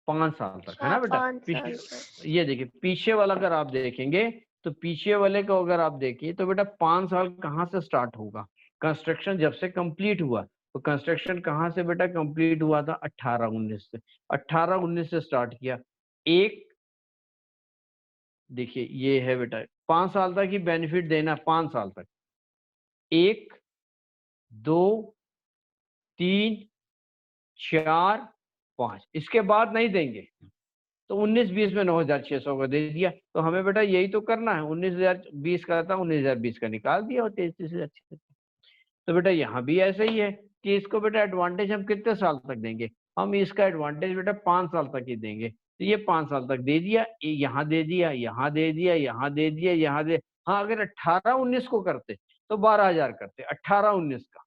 5 साल तक, है अच्छा, ना बेटा। 5 साल तक। ये देखिए पीछे वाला अगर आप देखेंगे तो पीछे वाले को अगर आप देखिए तो बेटा 5 साल कहाँ से स्टार्ट होगा, कंस्ट्रक्शन जब से कंप्लीट हुआ। तो कंस्ट्रक्शन कहाँ से बेटा कंप्लीट हुआ था 18-19 से। 18-19 से स्टार्ट किया। एक देखिए ये है बेटा 5 साल तक ही बेनिफिट देना, 5 साल तक। 1 2 3 4 5, इसके बाद नहीं देंगे। तो 19-20 में 9,600 का दे दिया। तो हमें बेटा यही तो करना है, 19,020 का था 19,020 का निकाल दिया और 33,000। तो बेटा यहाँ भी ऐसा ही है कि इसको बेटा एडवांटेज हम कितने साल तक देंगे, हम इसका एडवांटेज बेटा 5 साल तक ही देंगे। तो ये 5 साल तक दे दिया, ये यहाँ दे दिया, यहाँ दे दिया, यहाँ दे दिया, यहाँ दे। हाँ अगर 18-19 को करते तो 12,000 करते, 18-19 का।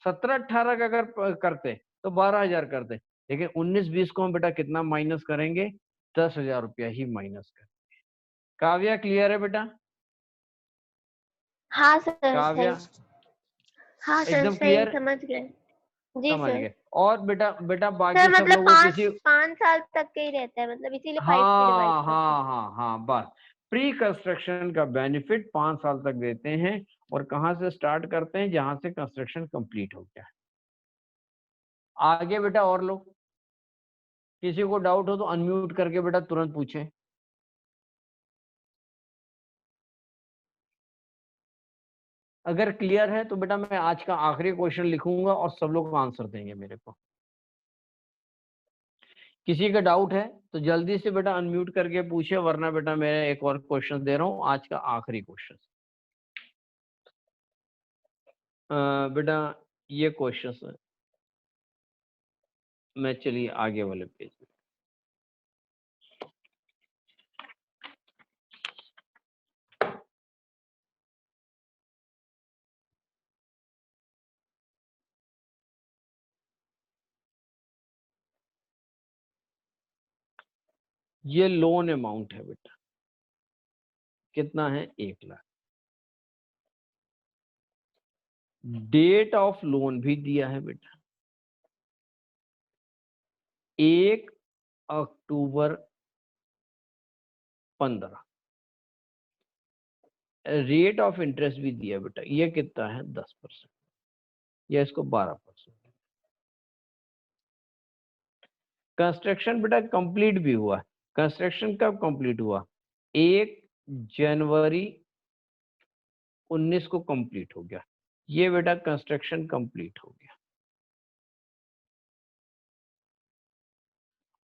17-18 का अगर करते तो 12,000 करते। लेकिन 19-20 को हम बेटा कितना माइनस करेंगे, 10,000 रुपया ही माइनस करेंगे। काव्या क्लियर है बेटा? हाँ सर काव्या सही। हाँ सर एकदम सही, क्लियर? समझ गए। जी समझ सर। गए। और बेटा बेटा बाकी सर सब मतलब लोगों पाँच किसी, 5 साल तक के ही रहता है, मतलब इसीलिए 5 से डिवाइड हाँ करते हैं। हाँ हाँ हाँ बस। प्री कंस्ट्रक्शन का बेनिफिट 5 साल तक देते हैं। और कहाँ से स्टार्ट करते हैं, जहां से कंस्ट्रक्शन कंप्लीट हो गया। आगे बेटा और लोग किसी को डाउट हो तो अनम्यूट करके बेटा तुरंत पूछें। अगर क्लियर है तो बेटा मैं आज का आखिरी क्वेश्चन लिखूंगा और सब लोग आंसर देंगे मेरे को। किसी का डाउट है तो जल्दी से बेटा अनम्यूट करके पूछे, वरना बेटा मैं एक और क्वेश्चन दे रहा हूँ, आज का आखिरी क्वेश्चन। बेटा ये क्वेश्चन है, मैं चलिए आगे वाले पेज में। ये लोन अमाउंट है बेटा, कितना है 1 लाख। डेट ऑफ लोन भी दिया है बेटा, 1 अक्टूबर 15। रेट ऑफ इंटरेस्ट भी दिया बेटा, ये कितना है 10%, या इसको 12%। कंस्ट्रक्शन बेटा कंप्लीट भी हुआ। कंस्ट्रक्शन कब कंप्लीट हुआ? 1 जनवरी 19 को कंप्लीट हो गया। ये बेटा कंस्ट्रक्शन कंप्लीट हो गया।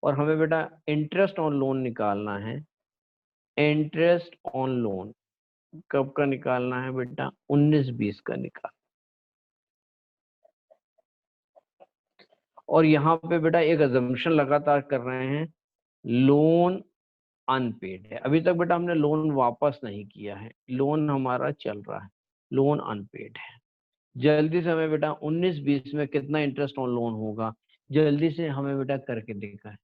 और हमें बेटा इंटरेस्ट ऑन लोन निकालना है। इंटरेस्ट ऑन लोन कब का निकालना है बेटा? 19-20 का निकाल। और यहाँ पे बेटा एक अजम्पशन लगातार कर रहे हैं, लोन अनपेड है। अभी तक बेटा हमने लोन वापस नहीं किया है, लोन हमारा चल रहा है, लोन अनपेड है। जल्दी से हमें बेटा 19-20 में कितना इंटरेस्ट ऑन लोन होगा, जल्दी से हमें बेटा करके दिखाएं।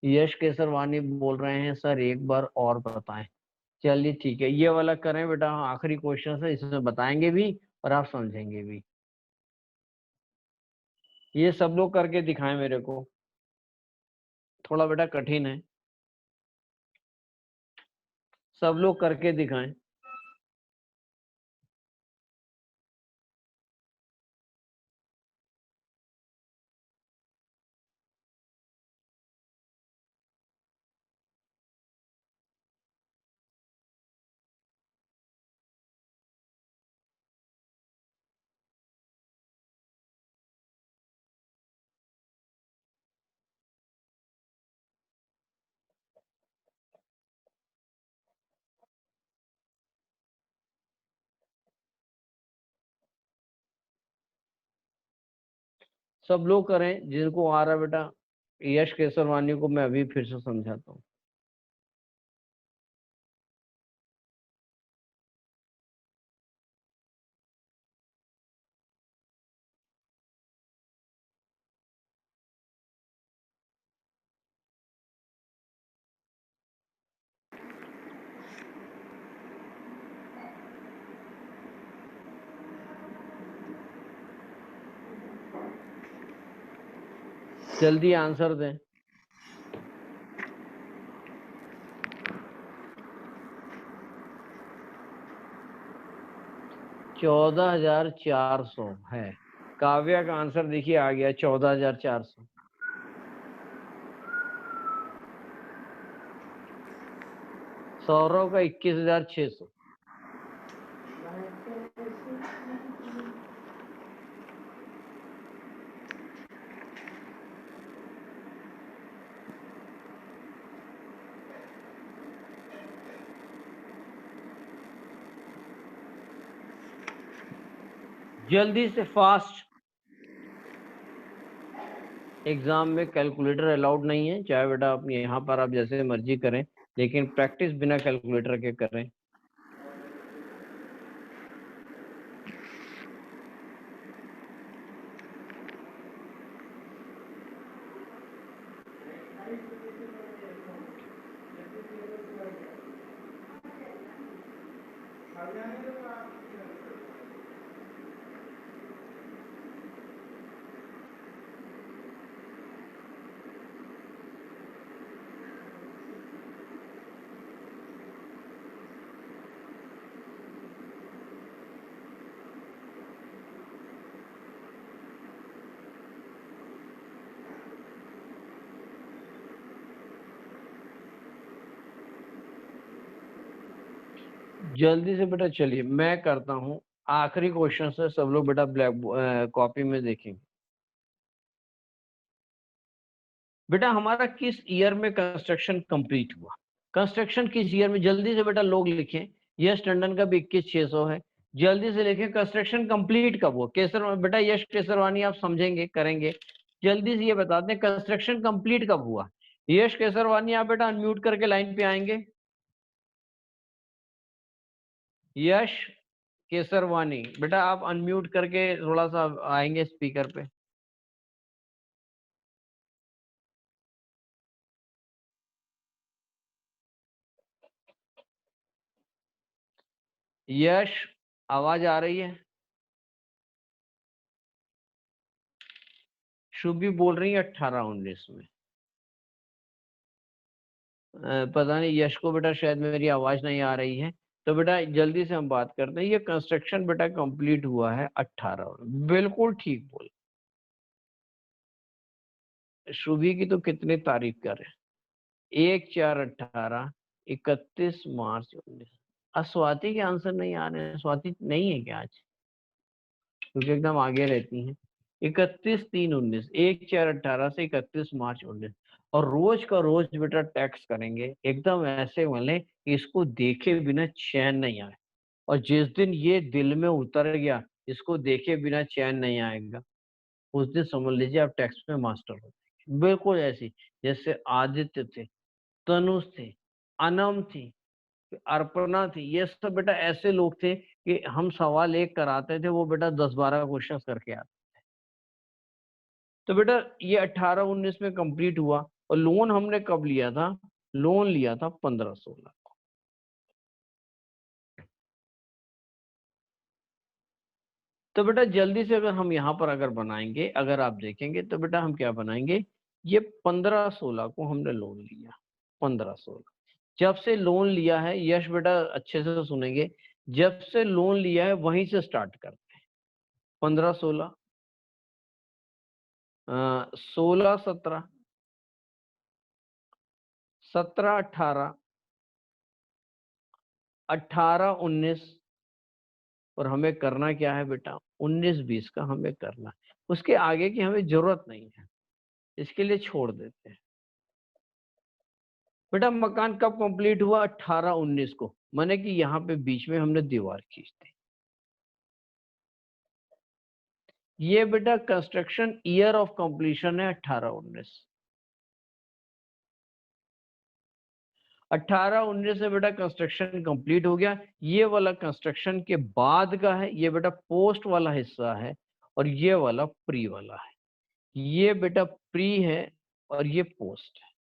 यश केसरवानी बोल रहे हैं सर एक बार और बताएं। चलिए ठीक है, ये वाला करें बेटा, आखिरी क्वेश्चन है, इसमें बताएंगे भी और आप समझेंगे भी। ये सब लोग करके दिखाएं मेरे को, थोड़ा बेटा कठिन है, सब लोग करके दिखाएं। सब लोग करें जिनको आ रहा बेटा। यश केसरवानी को मैं अभी फिर से समझाता हूँ। जल्दी आंसर दें। 14,400 है। काव्या का आंसर देखिए आ गया 14,400। सौरव का 21,600। जल्दी से फास्ट। एग्जाम में कैलकुलेटर अलाउड नहीं है, चाहे बेटा अपने यहाँ पर आप जैसे मर्जी करें, लेकिन प्रैक्टिस बिना कैलकुलेटर के करें। जल्दी से बेटा चलिए मैं करता हूँ, आखिरी क्वेश्चन है, सब लोग बेटा ब्लैक कॉपी में देखेंगे। बेटा हमारा किस ईयर में कंस्ट्रक्शन कंप्लीट हुआ? कंस्ट्रक्शन किस ईयर में, जल्दी से बेटा लोग लिखें। यश टंडन का भी 21,600 है, जल्दी से लिखें कंस्ट्रक्शन कंप्लीट कब हुआ। केसर बेटा यश केसरवानी आप समझेंगे करेंगे, जल्दी से ये बताते हैं कंस्ट्रक्शन कंप्लीट कब हुआ। यश केसरवानी आप बेटा अनम्यूट करके लाइन पे आएंगे। यश केसरवानी बेटा आप अनम्यूट करके थोड़ा सा आएंगे स्पीकर पे। यश, आवाज आ रही है? शुभी बोल रही है 18-19 में। पता नहीं यश को बेटा शायद मेरी आवाज नहीं आ रही है। तो बेटा जल्दी से हम बात करते हैं। ये कंस्ट्रक्शन बेटा कंप्लीट हुआ है 18 में। बिल्कुल ठीक बोल। शुभी की तो कितनी तारीफ कर रहे हैं। 1/4/18, 31 मार्च 19। स्वाति के आंसर नहीं आ रहे हैं। स्वाति नहीं है क्या आज? क्योंकि एकदम आगे रहती हैं। 31/3/19, 1/4/18 से 31 मार्च 19। और रोज का रोज बेटा टैक्स करेंगे एकदम ऐसे वाले कि इसको देखे बिना चैन नहीं आए। और जिस दिन ये दिल में उतर गया, इसको देखे बिना चैन नहीं आएगा, उस दिन समझ लीजिए आप टैक्स में मास्टर हो जाएंगे। बिल्कुल ऐसी जैसे आदित्य थे, तनुष थे, अनम थी, अर्पणा थी। ये सब बेटा ऐसे लोग थे कि हम सवाल एक कराते थे, वो बेटा 10-12 क्वेश्चन करके आते। तो बेटा ये 18-19 में कंप्लीट हुआ। और लोन हमने कब लिया था? लोन लिया था 15-16 को। तो बेटा जल्दी से अगर हम यहाँ पर अगर बनाएंगे, अगर आप देखेंगे तो बेटा हम क्या बनाएंगे? ये 15-16 को हमने लोन लिया। 15-16 जब से लोन लिया है, यश बेटा अच्छे से सुनेंगे, जब से लोन लिया है वहीं से स्टार्ट करते हैं। 15-16, 16-17, 17-18, 18-19। और हमें करना क्या है बेटा? 19-20 का हमें करना है। उसके आगे की हमें जरूरत नहीं है, इसके लिए छोड़ देते हैं। बेटा मकान कब कंप्लीट हुआ? 18-19 को, माने कि यहाँ पे बीच में हमने दीवार खींच दी। ये बेटा कंस्ट्रक्शन ईयर ऑफ कंप्लीशन है 18-19। 18-19 से बेटा कंस्ट्रक्शन कंप्लीट हो गया। ये वाला कंस्ट्रक्शन के बाद का है, ये बेटा पोस्ट वाला हिस्सा है। और ये वाला प्री वाला है। ये बेटा प्री है और ये पोस्ट है।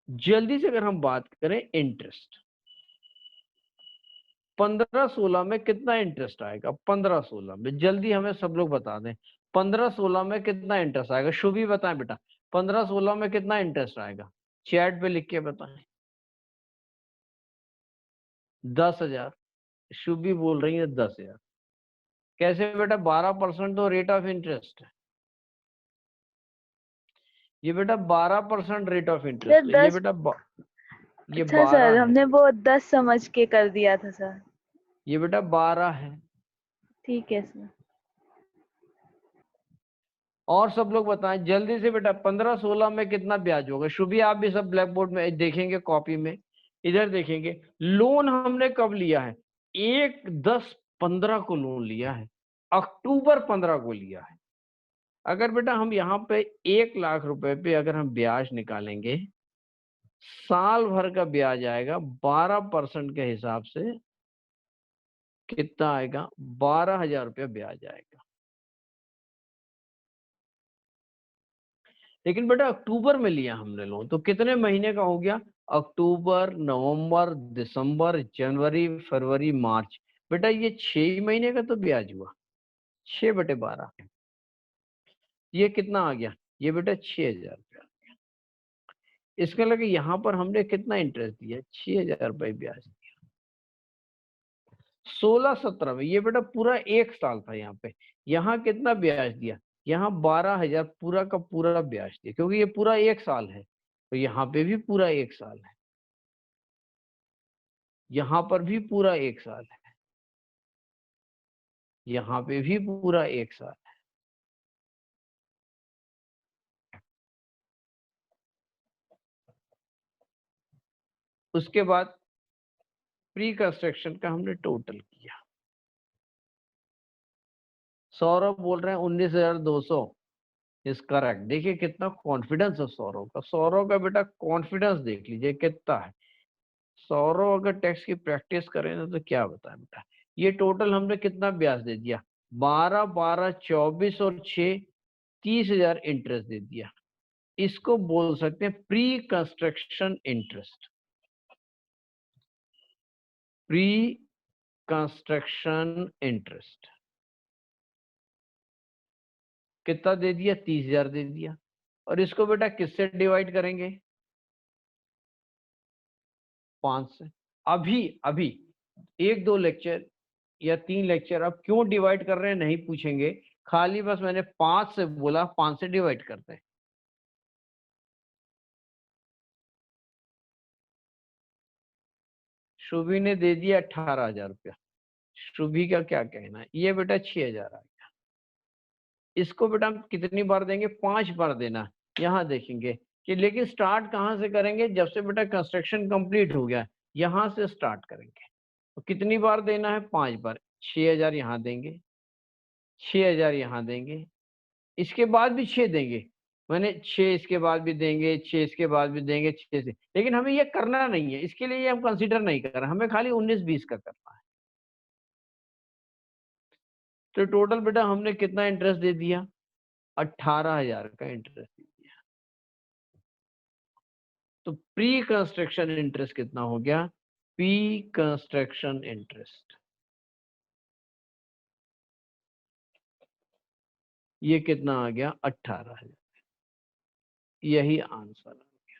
जल्दी से अगर हम बात करें इंटरेस्ट, 15-16 में कितना इंटरेस्ट आएगा? 15-16 में जल्दी हमें सब लोग बता दें। 15-16 में कितना इंटरेस्ट आएगा? शुभी बताएं बेटा, 15-16 में कितना इंटरेस्ट आएगा? चैट पे लिख के बताएं। 10,000। शुभी बोल रही है 10,000। कैसे बेटा? 12% तो रेट ऑफ इंटरेस्ट है। ये बेटा 12% रेट ऑफ इंटरेस्ट है। ये 10। बेटा ये अच्छा 12 सर, है। हमने वो 10 समझ के कर दिया था सर। ये बेटा 12 है। ठीक है सर। और सब लोग बताएं जल्दी से बेटा, 15-16 में कितना ब्याज होगा? शुभी आप भी सब ब्लैक बोर्ड में देखेंगे, कॉपी में इधर देखेंगे। लोन हमने कब लिया है? 1/10/15 को लोन लिया है, अक्टूबर 15 को लिया है। अगर बेटा हम यहाँ पे 1 लाख रुपए पे अगर हम ब्याज निकालेंगे, साल भर का ब्याज आएगा 12% के हिसाब से। कितना आएगा? 12,000 रुपया ब्याज आएगा। लेकिन बेटा अक्टूबर में लिया हमने लोन, तो कितने महीने का हो गया? अक्टूबर, नवंबर, दिसंबर, जनवरी, फरवरी, मार्च। बेटा ये 6 महीने का तो ब्याज हुआ। 6/12। ये कितना आ गया? ये बेटा 6,000 रुपया। इसका लगे यहाँ पर हमने कितना इंटरेस्ट दिया? 6,000 रुपये ब्याज दिया। 16-17 में ये बेटा पूरा 1 साल था यहाँ पे। यहाँ कितना ब्याज दिया? यहाँ 12,000 पूरा का पूरा ब्याज दिया, क्योंकि ये पूरा 1 साल है। तो यहाँ पे भी पूरा 1 साल है, यहाँ पर भी पूरा 1 साल है, यहाँ पे भी पूरा 1 साल है। उसके बाद प्री कंस्ट्रक्शन का हमने टोटल किया। सौरभ बोल रहे हैं 19,200 इज करेक्ट। देखिए कितना कॉन्फिडेंस है सौरभ का। सौरभ का बेटा कॉन्फिडेंस देख लीजिए कितना है। सौरभ अगर टैक्स की प्रैक्टिस करें ना तो क्या बताएं बेटा। ये टोटल हमने कितना ब्याज दे दिया? 12, 12, 24 और 6, 30,000 इंटरेस्ट दे दिया। इसको बोल सकते हैं pre construction interest. Pre construction interest कितना दे दिया? 30,000 दे दिया। और इसको बेटा किससे डिवाइड करेंगे? 5 से। अभी अभी 1-2 लेक्चर या 3 लेक्चर अब क्यों डिवाइड कर रहे हैं नहीं पूछेंगे, खाली बस मैंने 5 से बोला, 5 से डिवाइड करते हैं। शुभी ने दे दिया 18,000 रुपया। शुभी का क्या कहना है? ये बेटा 6,000 आ गया। इसको बेटा हम कितनी बार देंगे? 5 बार देना। यहाँ देखेंगे कि लेकिन स्टार्ट कहाँ से करेंगे? जब से बेटा कंस्ट्रक्शन कंप्लीट हो गया यहाँ से स्टार्ट करेंगे। तो कितनी बार देना है? 5 बार। 6,000 यहाँ देंगे, 6,000 यहाँ देंगे, इसके बाद भी 6 देंगे, मैंने 6 इसके बाद भी देंगे, 6 इसके बाद भी देंगे, 6 से। लेकिन हमें ये करना नहीं है, इसके लिए ये हम कंसीडर नहीं कर रहे, हमें खाली 19-20 का करना है। तो टोटल बेटा हमने कितना इंटरेस्ट दे दिया? 18,000 का इंटरेस्ट दे दिया। तो प्री कंस्ट्रक्शन इंटरेस्ट कितना हो गया? प्री कंस्ट्रक्शन इंटरेस्ट ये कितना आ गया? 18,000। यही आंसर आ गया।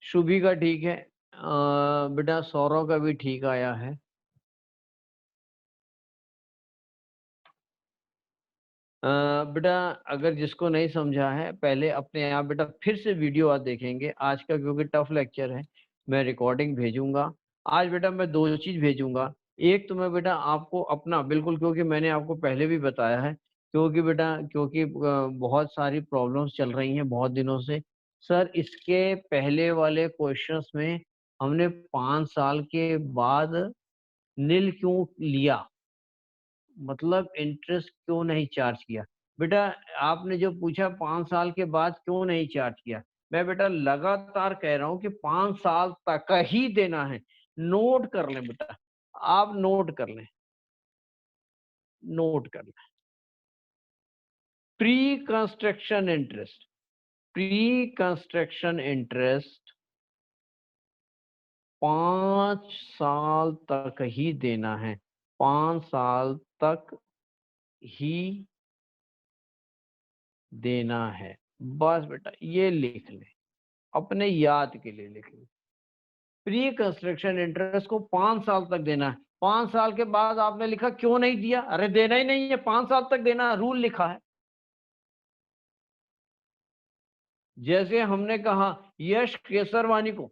शुभी का ठीक है, बेटा सौरव का भी ठीक आया है। बेटा अगर जिसको नहीं समझा है पहले अपने आप बेटा फिर से वीडियो आज देखेंगे। आज का क्योंकि टफ लेक्चर है, मैं रिकॉर्डिंग भेजूंगा। आज बेटा मैं 2 चीज भेजूंगा। एक तो मैं बेटा आपको अपना बिल्कुल, क्योंकि मैंने आपको पहले भी बताया है, क्योंकि बेटा बहुत सारी प्रॉब्लम्स चल रही हैं बहुत दिनों से। सर इसके पहले वाले क्वेश्चंस में हमने 5 साल के बाद नील क्यों लिया, मतलब इंटरेस्ट क्यों नहीं चार्ज किया? बेटा आपने जो पूछा 5 साल के बाद क्यों नहीं चार्ज किया, मैं बेटा लगातार कह रहा हूं कि 5 साल तक ही देना है। नोट कर लें बेटा, आप नोट कर लें, नोट कर लें। Pre construction interest, pre construction interest 5 साल तक ही देना है, 5 साल तक ही देना है। बस बेटा ये लिख ले, अपने याद के लिए लिख ले। प्री कंस्ट्रक्शन इंटरेस्ट को 5 साल तक देना है। 5 साल के बाद आपने लिखा क्यों नहीं दिया, अरे देना ही नहीं है, 5 साल तक देना, रूल लिखा है। जैसे हमने कहा यश केसरवानी को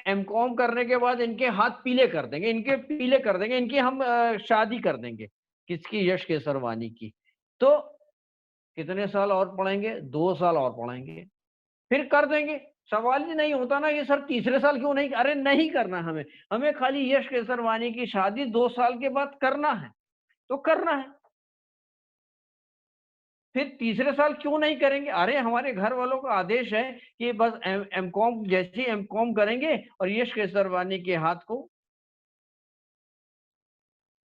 एमकॉम करने के बाद इनके हाथ पीले कर देंगे, इनके पीले कर देंगे, इनकी हम शादी कर देंगे। किसकी? यश केसरवानी की। तो कितने साल और पढ़ेंगे? 2 साल और पढ़ेंगे, फिर कर देंगे। सवाल ही नहीं होता ना ये सर तीसरे साल क्यों नहीं, अरे नहीं करना हमें, हमें खाली यश केसरवानी की शादी 2 साल के बाद करना है, तो करना है। फिर तीसरे साल क्यों नहीं करेंगे, अरे हमारे घर वालों का आदेश है कि बस एमकॉम, जैसे एमकॉम करेंगे और यश केसरवानी के हाथ को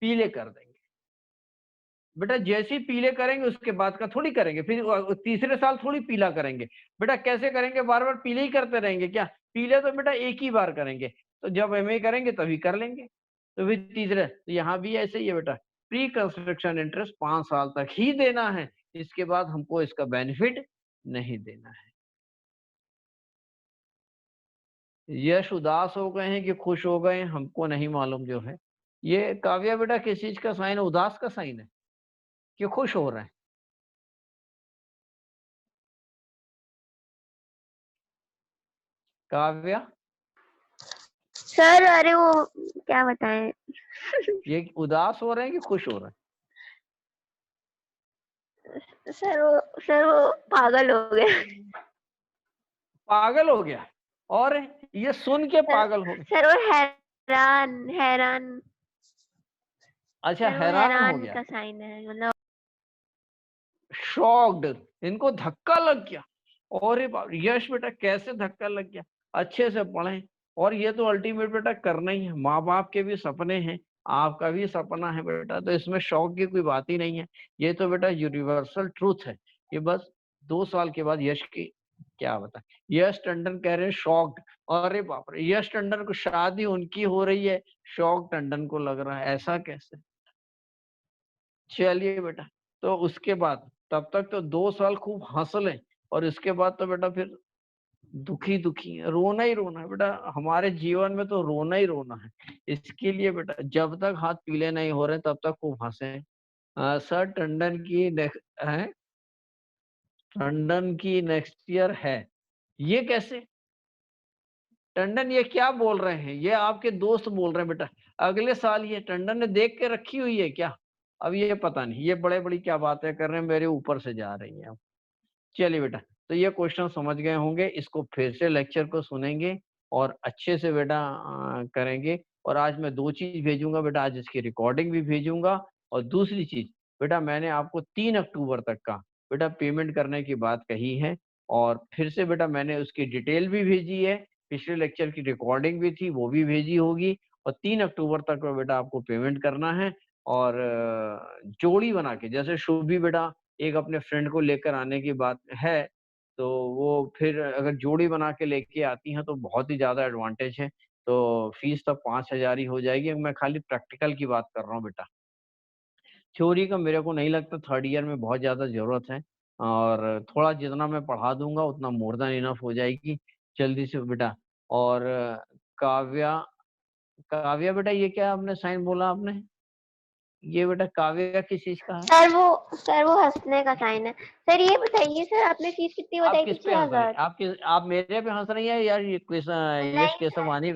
पीले कर देंगे। बेटा जैसे ही पीले करेंगे उसके बाद का थोड़ी करेंगे, फिर तीसरे साल थोड़ी पीला करेंगे। बेटा कैसे करेंगे? बार बार पीले ही करते रहेंगे क्या? पीले तो बेटा एक ही बार करेंगे, तो जब एमए करेंगे तभी कर लेंगे। तो फिर तीसरे, तो यहाँ भी ऐसे ही है बेटा, प्री कंस्ट्रक्शन इंटरेस्ट 5 साल तक ही देना है, इसके बाद हमको इसका बेनिफिट नहीं देना है। यश उदास हो गए हैं कि खुश हो गए हैं हमको नहीं मालूम जो है। ये काव्या बेटा किस चीज का साइन है? उदास का साइन है कि खुश हो रहे हैं? काव्या सर अरे वो क्या बताएं। ये उदास हो रहे हैं कि खुश हो रहे हैं? सर वो पागल हो गया। पागल हो गया, और ये सुन के पागल हो गया। सर वो हैरान हैरान, अच्छा सर वो हैरान हो हैरान गया, का साइन है, मतलब शॉक्ड, इनको धक्का लग गया। और यश बेटा कैसे धक्का लग गया? अच्छे से पढ़ें, और ये तो अल्टीमेट बेटा करना ही है, माँ बाप के भी सपने हैं, आपका भी सपना है बेटा, तो इसमें शौक की कोई बात ही नहीं है। ये तो बेटा यूनिवर्सल ट्रूथ है। ये बस 2 साल के बाद यश की क्या बताएं। यश टंडन कह रहे हैं शॉक्ड। अरे बाप रे! यश टंडन को शादी उनकी हो रही है, शौक टंडन को लग रहा है, ऐसा कैसे? चलिए बेटा, तो उसके बाद तब तक तो 2 साल खूब हँस लें और इसके बाद तो बेटा फिर दुखी-दुखी है, रोना ही रोना है बेटा, हमारे जीवन में तो रोना ही रोना है। इसके लिए बेटा जब तक हाथ पीले नहीं हो रहे तब तक खूब हँसें। सर टंडन की टंडन की नेक्स्ट ईयर है। ये कैसे? टंडन ये क्या बोल रहे हैं? ये आपके दोस्त बोल रहे हैं बेटा। अगले साल ये टंडन ने देख के रखी हुई है क्या? अब ये पता नहीं, ये बड़े-बड़ी क्या बातें कर रहे हैं, मेरे ऊपर से जा रही हैं अब। चलिए बेटा, तो ये क्वेश्चन समझ गए होंगे, इसको फिर से लेक्चर को सुनेंगे और अच्छे से बेटा करेंगे। और आज मैं 2 चीज़ भेजूँगा बेटा, आज इसकी रिकॉर्डिंग भी भेजूँगा और दूसरी चीज़ बेटा मैंने आपको 3 अक्टूबर तक का बेटा पेमेंट करने की बात कही है और फिर से बेटा मैंने उसकी डिटेल भी भेजी है, पिछले लेक्चर की रिकॉर्डिंग भी थी, वो भी भेजी होगी और 3 अक्टूबर तक में बेटा आपको पेमेंट करना है और जोड़ी बना के जैसे शुभी बेटा एक अपने फ्रेंड को लेकर आने की बात है, तो वो फिर अगर जोड़ी बना के लेके आती हैं तो बहुत ही ज़्यादा एडवांटेज है। तो फीस तो 5000 ही हो जाएगी, मैं खाली प्रैक्टिकल की बात कर रहा हूँ बेटा। थ्योरी का मेरे को नहीं लगता 3rd ईयर में बहुत ज़्यादा ज़रूरत है और थोड़ा जितना मैं पढ़ा दूँगा उतना मोर दैन इनफ हो जाएगी, जल्दी से बेटा। और काव्या काव्या बेटा ये क्या आपने साइन बोला आपने? ये बेटा काव्या किस चीज़ का है? सर वो हंसने का साइन है। सर ये बताइए सर आपने फीस कितनी आप बताई थी? किस पे हँस रहे हैं? 6000। आप मेरे पे हँस रही हैं या ये यश नहीं केसवानी?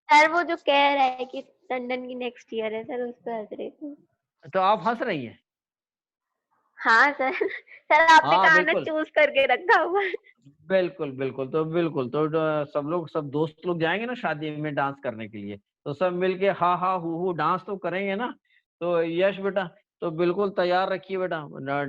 सर वो जो कह रहा है कि टंडन की नेक्स्ट ईयर है सर, उस पे हंस रही थी। तो आप हँस रही हैं? हाँ सर। सर आपने हाँ, कहा ना बिल्कुल। चूज करके रखा हुआ है। बिल्कुल, तो सब दोस्त लोग जाएँगे ना शादी में डांस करने के लिए, तो सब मिलके हा, हा, हू, डांस तो करेंगे ना। तो यश बेटा, तो बिल्कुल तैयार रखिए बेटा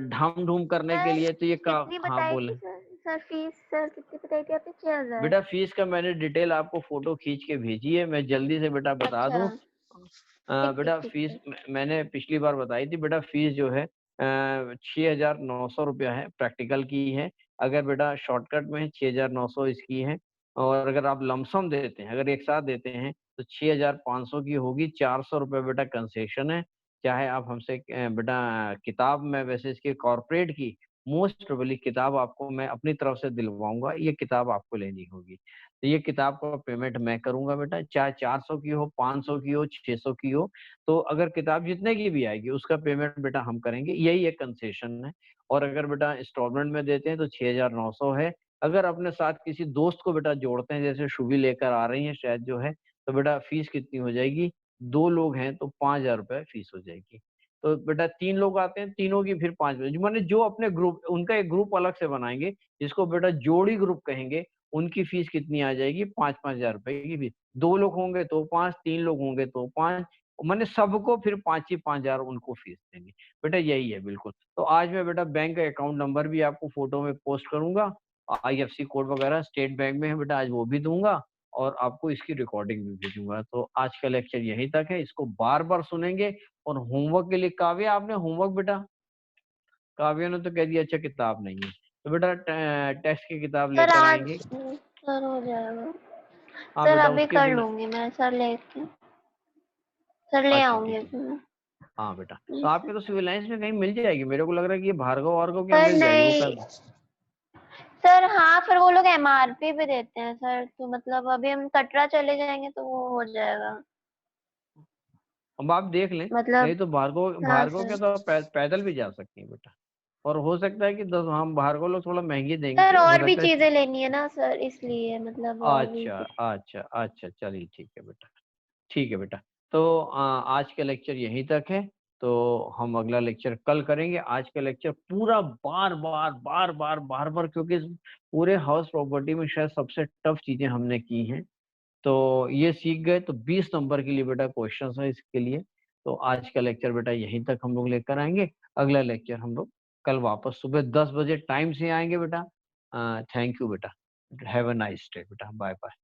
ढाम-धूम करने के सर लिए तो ये का कितनी हाँ, बताई थी बोलें। सर? सर फीस सर कितनी बताई थी आपने? 6000। बेटा फीस का मैंने डिटेल आपको फ़ोटो खींच के भेजी है, मैं जल्दी से बेटा बता अच्छा दूँ। ठीक ठीक बेटा ठीक फीस है। मैंने पिछली बार बताई थी बेटा फीस जो है 6,900 रुपया है, प्रैक्टिकल की है। अगर बेटा शॉर्टकट में है 6,900 इसकी है और अगर आप लमसम देते हैं, अगर एक साथ देते हैं तो 6,500 की होगी, 400 रुपए बेटा कंसेशन है। चाहे आप हमसे बेटा किताब मैं वैसे इसकी कॉर्पोरेट की मोस्ट प्रोबेबली किताब आपको मैं अपनी तरफ से दिलवाऊँगा, ये किताब आपको लेनी होगी। तो ये किताब का पेमेंट मैं करूँगा बेटा, चाहे 400 की हो, 500 की हो, 600 की हो, तो अगर किताब जितने की भी आएगी उसका पेमेंट बेटा हम करेंगे, यही एक कंसेशन है। और अगर बेटा इंस्टॉलमेंट में देते हैं तो 6,900 है। अगर अपने साथ किसी दोस्त को बेटा जोड़ते हैं, जैसे शुभी लेकर आ रही हैं शायद जो है, तो बेटा फीस कितनी हो जाएगी? 2 लोग हैं तो 5,000 रुपए फीस हो जाएगी। तो बेटा 3 लोग आते हैं, तीनों की फिर 5 माने जो अपने ग्रुप उनका एक ग्रुप अलग से बनाएँगे, जिसको बेटा जोड़ी ग्रुप कहेंगे, उनकी फीस कितनी आ जाएगी 5-5 हज़ार रुपए की फीस। 2 लोग होंगे तो 5, 3 लोग होंगे तो 5 माने सबको फिर 5 ही 5,000 उनको फीस देंगे। बेटा यही है बिल्कुल। तो आज मैं बेटा बैंक का अकाउंट नंबर भी आपको फ़ोटो में पोस्ट करूँगा। आईएफएससी कोड वगैरह स्टेट बैंक में है बेटा आज वो भी दूँगा और आपको इसकी रिकॉर्डिंग भी भेजूँगा। तो आज का लेक्चर यहीं तक है। इसको बार-बार सुनेंगे और होमवर्क के लिए काव्या आपने होमवर्क बेटा काव्या ने तो कह दिया अच्छा किताब नहीं है। तो बेटा टेस्ट की किताब सर लेकर आज आएँगे। सर हो जाएगा। हाँ सर बेटा अभी उसके कर बिना लूंगी मैं सर लेके। सर ले अच्छा आऊंगी ठीक है। अभी मैं। हाँ बेटा, तो जी सर। आपके तो सिविल लाइन्स में कहीं मिल जाएगी। मेरे को लग रहा है कि ये भार्गव-वार्गव के यहाँ सर मिल जाएगी वो नहीं कर सर, हाँ फिर वो लोग एमआरपी पे देते हैं सर, तो मतलब अभी हम कटरा चले जाएंगे तो वो हो जाएगा। अब आप देख लें, नहीं मतलब तो भार्गव हाँ भार्गव के सर। तो पैदल भी जा सकती हैं बेटा। और हो सकता है कि 10 हम भार्गव लोग थोड़ा महँगे सर देंगे, हो और भी सकता है चीजें लेनी है ना सर, इसलिए मतलब और भी अच्छा, कुछ। अच्छा, चलिए ठीक है बेटा। ठीक है बेटा। तो आज का लेक्चर यहीं तक है, तो हम अगला लेक्चर कल करेंगे। आज का लेक्चर पूरा बार-बार क्योंकि इस पूरे हाउस प्रॉपर्टी में शायद सबसे टफ चीज़ें हमने की हैं। तो ये सीख गए तो 20 नंबर के लिए बेटा क्वेश्चंस है इसके लिए। तो आज का लेक्चर बेटा यहीं तक हम लोग लेकर आएँगे। अगला लेक्चर हम लोग कल वापस सुबह 10 बजे टाइम से आएँगे बेटा। थैंक यू बेटा। हैव अ नाइस डे बेटा। बाय-बाय।